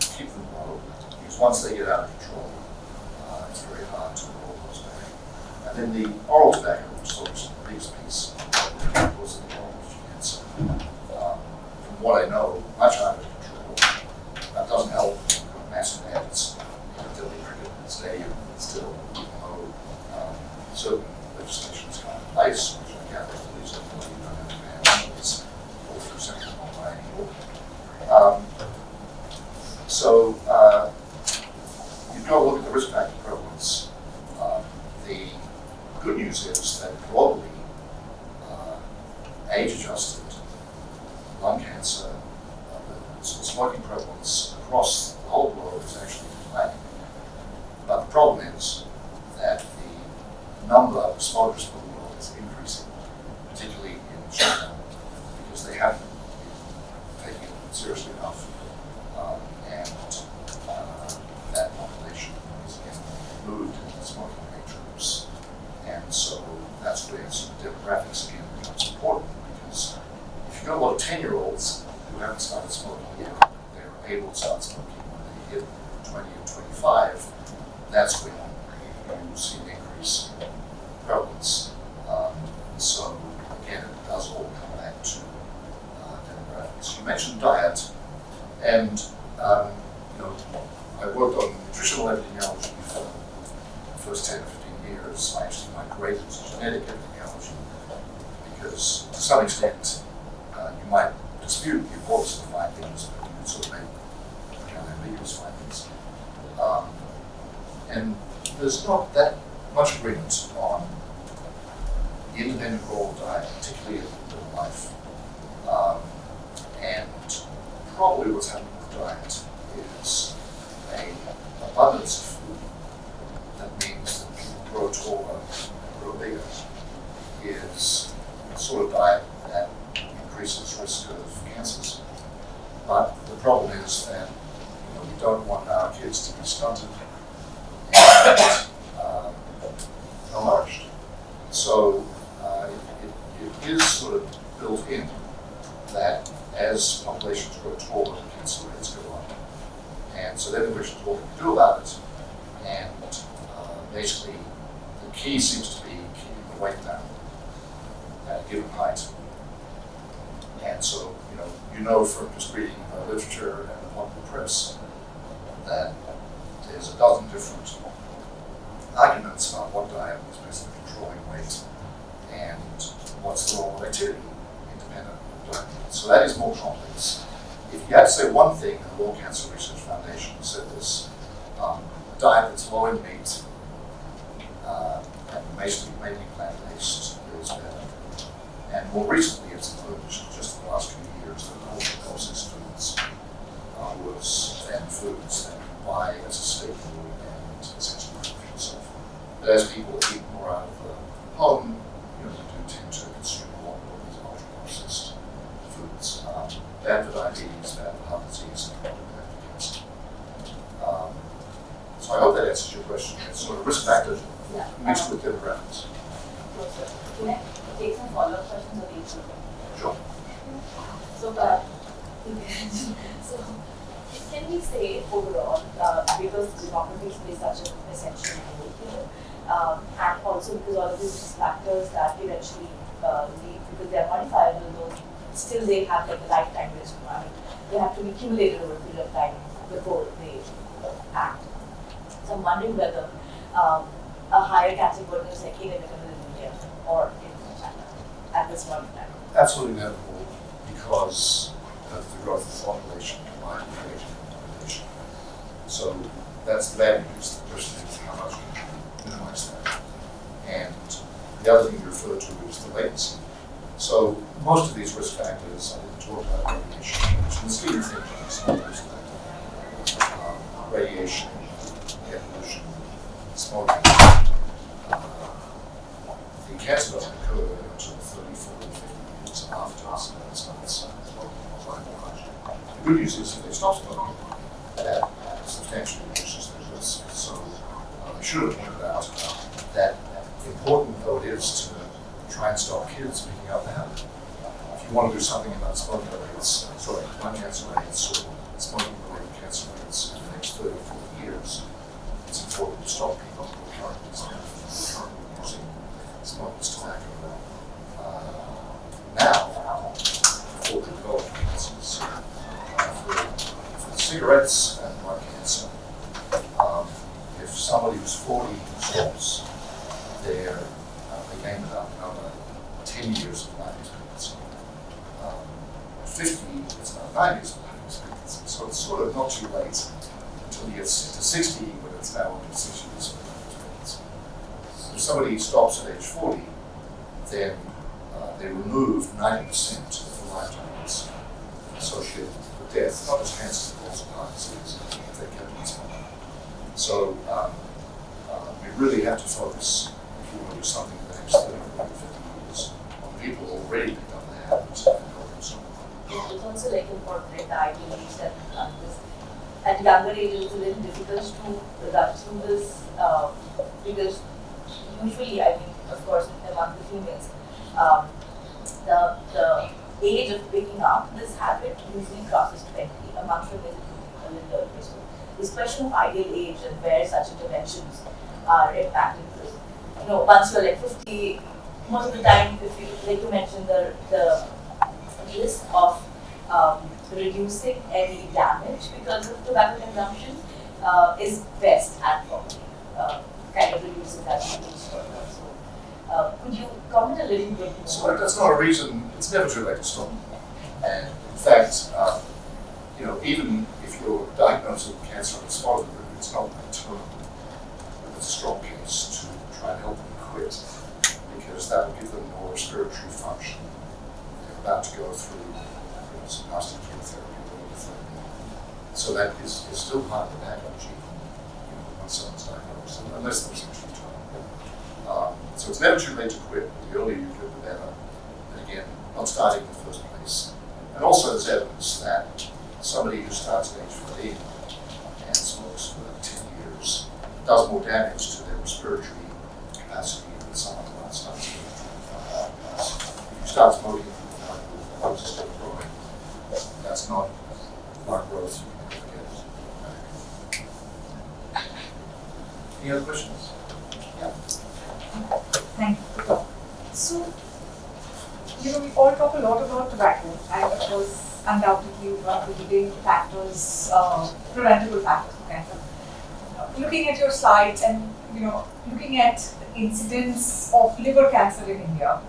keep them low, because once they get out of control, it's very hard to roll those back. And then the oral tobacco, which is obviously the biggest piece, because of the oral cancer. From what I know, much harder to control. That doesn't help. Massive ads, Delhi cricket stadium, still, even though certain legislation is in place, which I gather believes that you don't have to ban those all through central Mumbai anymore. So you've got to look at the risk factor prevalence. The good news is that globally, age-adjusted lung cancer, smoking prevalence across the whole globe is actually declining. But the problem is that the number of smokers per the world is increasing, particularly in China, because they haven't been taking it seriously enough. And that population is again moved into the smoking age groups. And so that's where sort of demographics again becomes important, because if you've got a lot of 10-year-olds who haven't started smoking yet, they're able to start smoking when they hit 20 and 25, that's when you see an increase in prevalence. So again, it does all come back to demographics. You mentioned diet, and I worked on nutritional epidemiology for the first 10 or 15 years. I actually migrated to genetic epidemiology because to some extent you might dispute the importance of the findings, but you can sort of make ambiguous findings. And there's not that much agreement on the independent role of diet, particularly in middle life. And probably what's happening with diet is an abundance of food that means that people grow taller and grow bigger is the sort of diet that increases risk of cancers. But the problem is that we don't want our kids to be stunted and malnourished. So it is sort of built in that as populations grow taller, the cancer rates go up. And so then the question is, what can we do about it? And basically, the key seems to be keeping the weight down at a given height. And so, you know from just reading literature and the popular press that there's a dozen different arguments about what diet is basically controlling weight and what's the role of activity independent of diet. So that is more complex. if you had to say one thing, the World Cancer Research Foundation said this, a diet that's low in meat and mainly plant-based is better. And more recently, it's emerged just in the last few years that ultra-processed foods are worse than foods that you buy as a staple and essentially cook for yourself. But as people eat more out of the home, you do tend to consume more of these ultra-processed foods. Bad for diabetes, bad for heart disease, and probably bad for cancer. So I hope that answers your question. It's sort of risk factor mixed with demographics. Can I take some follow-up questions of each of them? Sure. So, so can we say overall, because demographics play such an essential role here, and also because all of these factors that eventually lead, because they are modifiable, though still they have like a lifetime risk. I mean, they have to be accumulated over a period of time before they act. So I'm wondering whether a higher cancer burden is like inevitable in India or in China at this point in time. Absolutely inevitable because of the growth of the population combined with the aging of the population. So that's the bad news. The question is how much can you minimize that? And the other thing you refer to is the latency. So most of these risk factors, I didn't talk about radiation, which in the scheme of things is not a risk factor. Radiation, air pollution, smoking. The cancer doesn't occur until 30, 40, 50 years after it starts. The good news is if they stop smoking, that substantially reduces their risk. So I should have pointed out that important though it is to try and stop kids picking up the habit. If you want to do something about smoking rates, lung cancer rates or smoking-related cancer rates in the next 30 or 40 years, it's important to stop people who are currently using smoking tobacco now before they develop cancers. For cigarettes and lung cancer, if somebody who's 40 stops, they gain about another 10 years of life expectancy. At 50, it's about 9 years of life expectancy. So it's sort of not too late until you get to 60 when it's now only 6 years of life expectancy. If somebody stops at age 40, then they remove 90% of the lifetime risk associated with death, not just cancer, but also heart disease, if they kept on smoking. So we really have to focus, if you want to do something in the next 30, 40, 50 years, on people who already picked up the habits and help them so. It's also like important, I believe that this, at younger ages it's a little difficult to run through this because usually, I mean, of course, among the females, the age of picking up this habit usually crosses 20. Among them is a little earlier. So this question of ideal age and where such interventions are impacted, because once you're like 50, most of the time, if you, like you mentioned, the risk of reducing any damage because of tobacco consumption is best at 40, kind of reducing that age further. So, could you comment a little bit more? So that's not a reason, it's never too late to stop. And in fact, even if you're diagnosed with cancer and spotted, it's not terminal. It's a strong case to try and help them quit, because that will give them more respiratory function. They're about to go through some nasty chemotherapy or radiotherapy. So that is still part of the package, once someone's diagnosed, unless there's actually terminal. So it's never too late to quit. The earlier you quit, the better. And again, not starting in the first place. And also there's evidence that somebody who starts at age 15 and smokes for 10 years does more damage to their respiratory capacity than someone who starts at 25. If you start smoking with the lungs are still growing, that's not lung growth you can never get. Any other questions? Yeah. Thank you. So, we all talk a lot about tobacco, and of course, undoubtedly one of the leading factors, preventable factors for cancer. Looking at your slides and looking at the incidence of liver cancer in India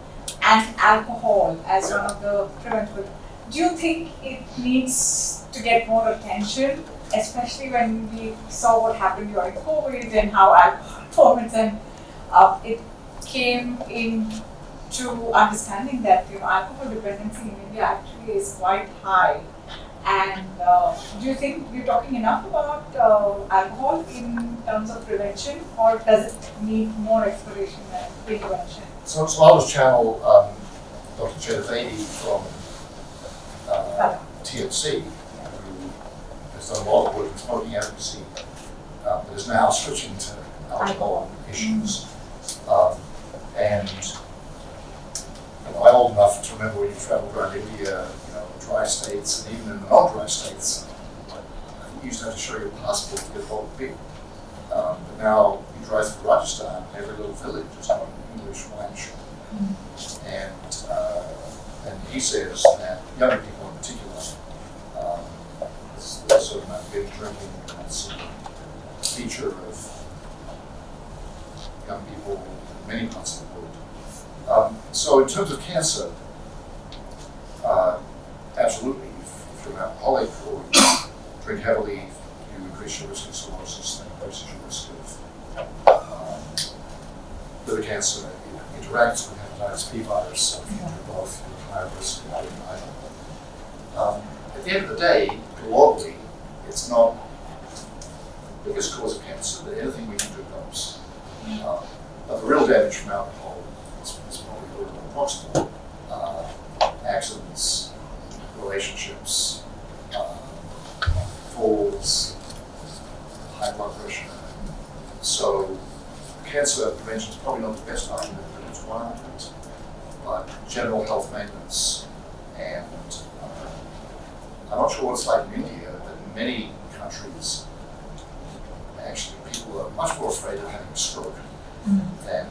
and alcohol as one of the preventable do you think it needs to get more attention, especially when we saw what happened during COVID and how alcohol permits and it came into understanding that alcohol dependency in India actually is quite high. And do you think we're talking enough about alcohol in terms of prevention, or does it need more exploration and intervention? So I'll just channel Dr. Chetavedi from TNC, who has done a lot of work in smoking advocacy, but is now switching to alcohol issues. And I'm old enough to remember when you traveled around India, dry states, and even in the non-dry states, I think you used to have to show your passport to get a bottle of beer. But now you drive through Rajasthan, and every little village is got an English wine shop. And he says that young people in particular, there's a certain amount of binge drinking, and that's a feature of young people in many parts of the world. So in terms of cancer, absolutely, if you're an alcoholic or you drink heavily, you increase your risk of cirrhosis, and increases your risk of liver cancer. It interacts with hepatitis B virus, so if you do both, you're at higher risk of getting either. At the end of the day, globally, it's not the biggest cause of cancer, but anything we can do helps. But the real damage from alcohol is probably a little more proximal. Accidents, relationships, falls, high blood pressure. So cancer prevention is probably not the best argument, but it's one argument. But general health maintenance, and I'm not sure what it's like in India, but in many countries, actually people are much more afraid of having a stroke than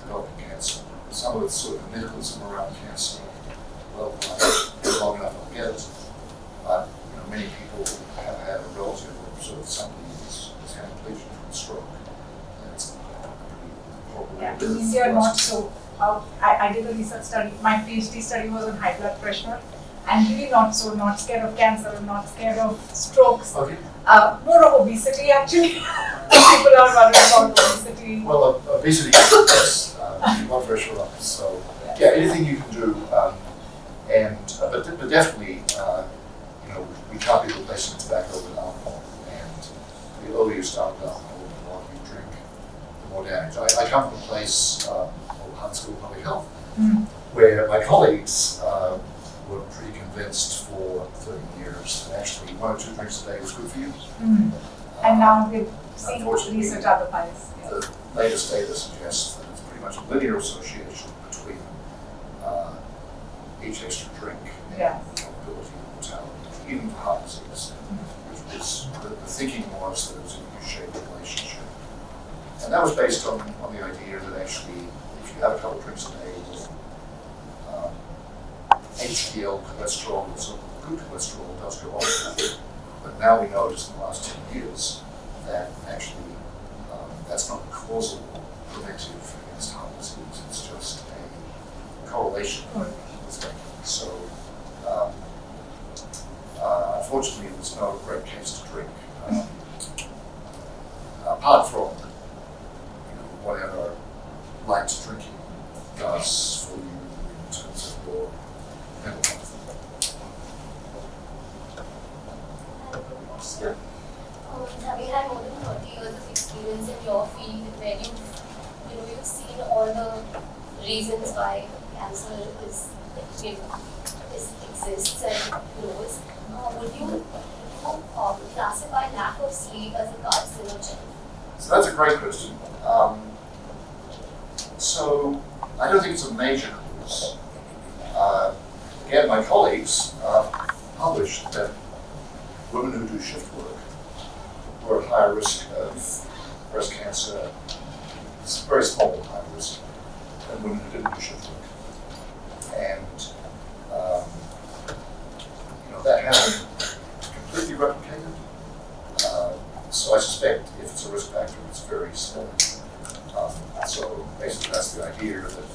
developing cancer. Some of it's sort of mythicalism around cancer. Well, long enough I'll get it. But many people have had a relative or observed somebody who's had a bleeding from a stroke. And it's yeah, in India not so. I did a research study, my PhD study was on high blood pressure, and really not so, not scared of cancer, not scared of strokes. Okay. More of obesity actually. People are worried about obesity. Well, obesity is blood pressure up. So yeah, anything you can do. But definitely, we can't be replacing tobacco with alcohol. And the earlier you start with alcohol, the more you drink, the more damage. I come from a place called Hunt School of Public Health, where my colleagues were pretty convinced for 30 years that actually 1 or 2 drinks a day was good for you. And now we've seen research otherwise. Yeah. The latest data suggests that it's pretty much a linear association between each extra drink and the probability of mortality, even for heart disease, which was the thinking was that it was a U-shaped relationship. And that was based on the idea that actually, if you have a couple of drinks a day, HDL cholesterol, so good cholesterol, does go up. But now we know just in the last 10 years that actually that's not causal preventive against heart disease, it's just a correlation. So, unfortunately, there's no great case to drink, apart from whatever light drinking does for you in terms of your mental health. Yeah. Have you had more than 30 years of experience in your field where you've seen all the reasons why cancer exists and grows? Would you classify lack of sleep as a carcinogen? So that's a great question. So I don't think it's a major cause. Again, my colleagues published that women who do shift work were at higher risk of breast cancer. It's very small high risk than women who didn't do shift work. And that hasn't completely replicated. So I suspect if it's a risk factor, it's very small. So basically that's the idea that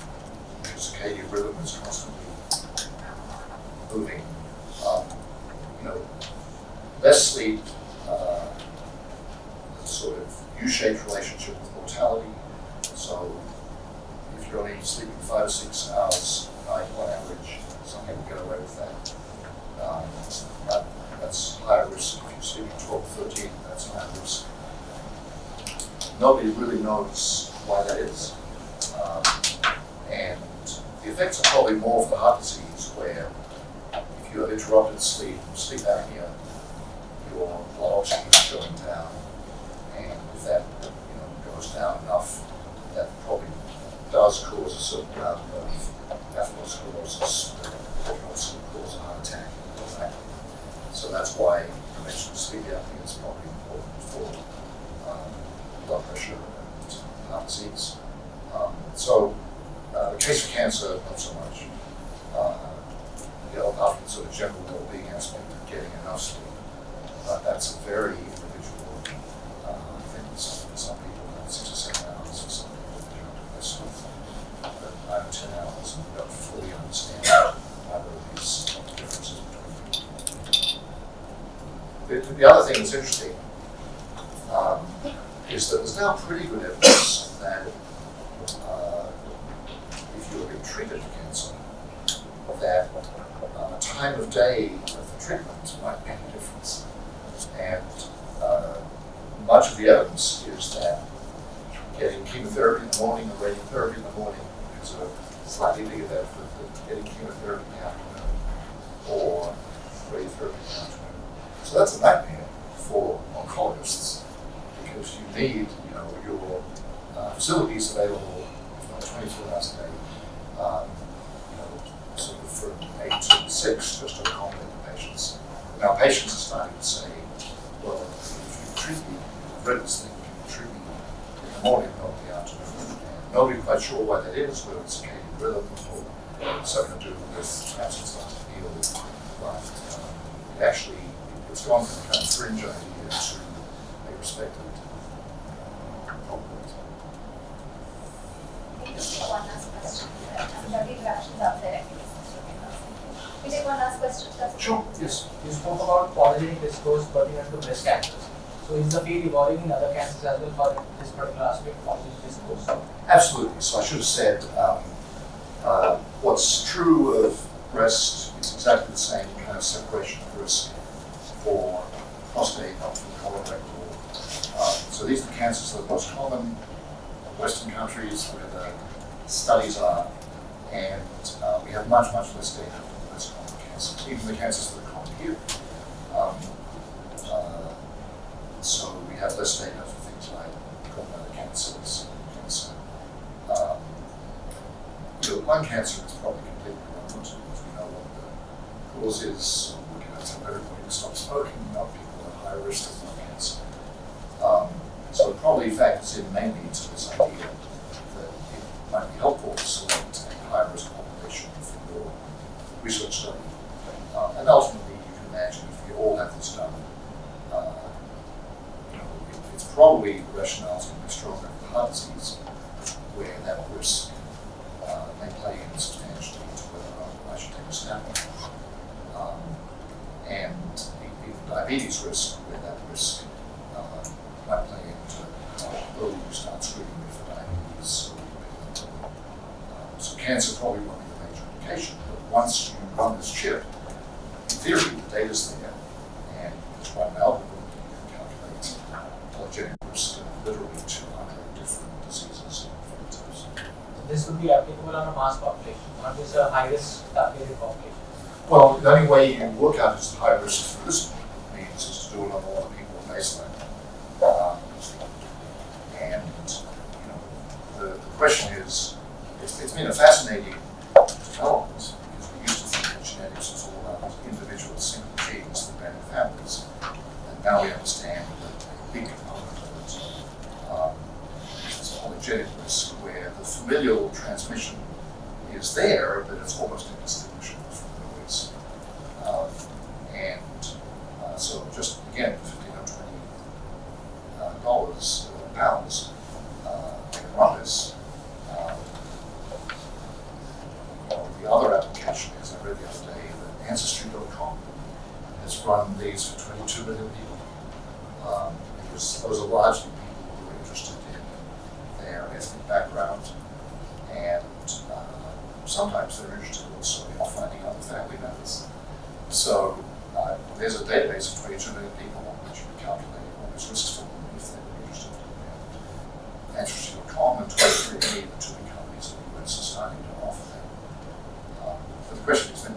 the circadian rhythm is constantly moving less sleep, sort of U-shaped relationship with mortality. So if you're only sleeping 5 or 6 hours a night on average, some people get away with that. But that's higher risk. If you're sleeping 12 or 13, that's higher risk. Nobody really knows why that is. And the effects are probably more of the heart disease, where if you have interrupted sleep apnea, your blood oxygen is going down, and if that goes down enough, that probably does cause a certain amount of atherosclerosis that can also cause a heart attack. Right? So that's why prevention of sleep apnea is probably important for blood pressure and heart disease. The case for cancer, not so much. Apart from the sort of general well-being aspect of getting enough sleep, but that's a very individual thing. Some people have 6 or 7 hours, or some people do less sleep, but 9 or 10 hours, and we don't fully understand either of these differences between people. The other thing that's interesting is that there's now pretty good evidence that if you're being treated for cancer, that time of day of the treatment might make a difference. And much of the evidence is that getting chemotherapy in the morning or radiotherapy in the morning is a slightly bigger benefit than getting chemotherapy in the afternoon or radiotherapy in the afternoon. So that's a nightmare for oncologists, because you need your facilities available, if not 24 hours a day, sort of from 8 to 6, just to accommodate the patients. Now patients are starting to say, well, if you treat me, I've read this thing, if you treat me in the morning, not in the afternoon. And nobody's quite sure why that is, whether it's circadian rhythm or something to do with perhaps it's not heal, but it's gone from a kind of fringe idea to a respected problem. We just take one last question. I'm sure the interactions out there. We take one last question. Sure, yes. You spoke about polygenic discourse pertinent to breast cancers. So is the field evolving in other cancers as well for this particular aspect of polygenic discourse? Absolutely. So I should have said what's true of breast is exactly the same kind of separation of risk for prostate, for colorectal. So these are the cancers that are most common in Western countries where the studies are, and we have much, much less data for less common cancers, even the cancers that are common here. So we have less data for things like gallbladder cancers, cancer. Lung cancer is probably completely relevant if we know what the cause is. We can tell everybody to stop smoking, not people at high risk of lung cancer. So it probably factors in mainly to this idea that it might be helpful to select a high risk population for your research study. And ultimately, you can imagine if we all have this done, it's probably the rationale is going to be stronger for heart disease, where that risk may play in substantially into whether or not I should take a statin. And even diabetes risk, where that risk might play into how early you start screening for diabetes. So cancer probably won't be the major indication, but once you run this chip, in theory, the data's there, and it's run an algorithm you can calculate polygenic risk of literally 200 different diseases and phenotypes. This would be applicable on a mass population, not just a high-risk targeted population. Well, the only way you work out is the high risk for this means is to do it on a lot of people in baseline. And the question is, it's been a fascinating development, because we used to think that genetics was all about individual single genes that ran in families, and now we understand that a big component of it is polygenic risk, where the familial transmission is there, but it's almost indistinguishable from noise. So just again, $15 or $20 pounds, they can run this. The other application, as I read the other day, that Ancestry.com has run to 22 million people, because those are largely people who are interested in their ethnic background, and sometimes they're interested also in finding other family members. So there's a database of 22 million people on which you can calculate all these risks for them if they were interested. And Ancestry.com and 23andMe, the two big companies in the US, are starting to offer that. But the question is then,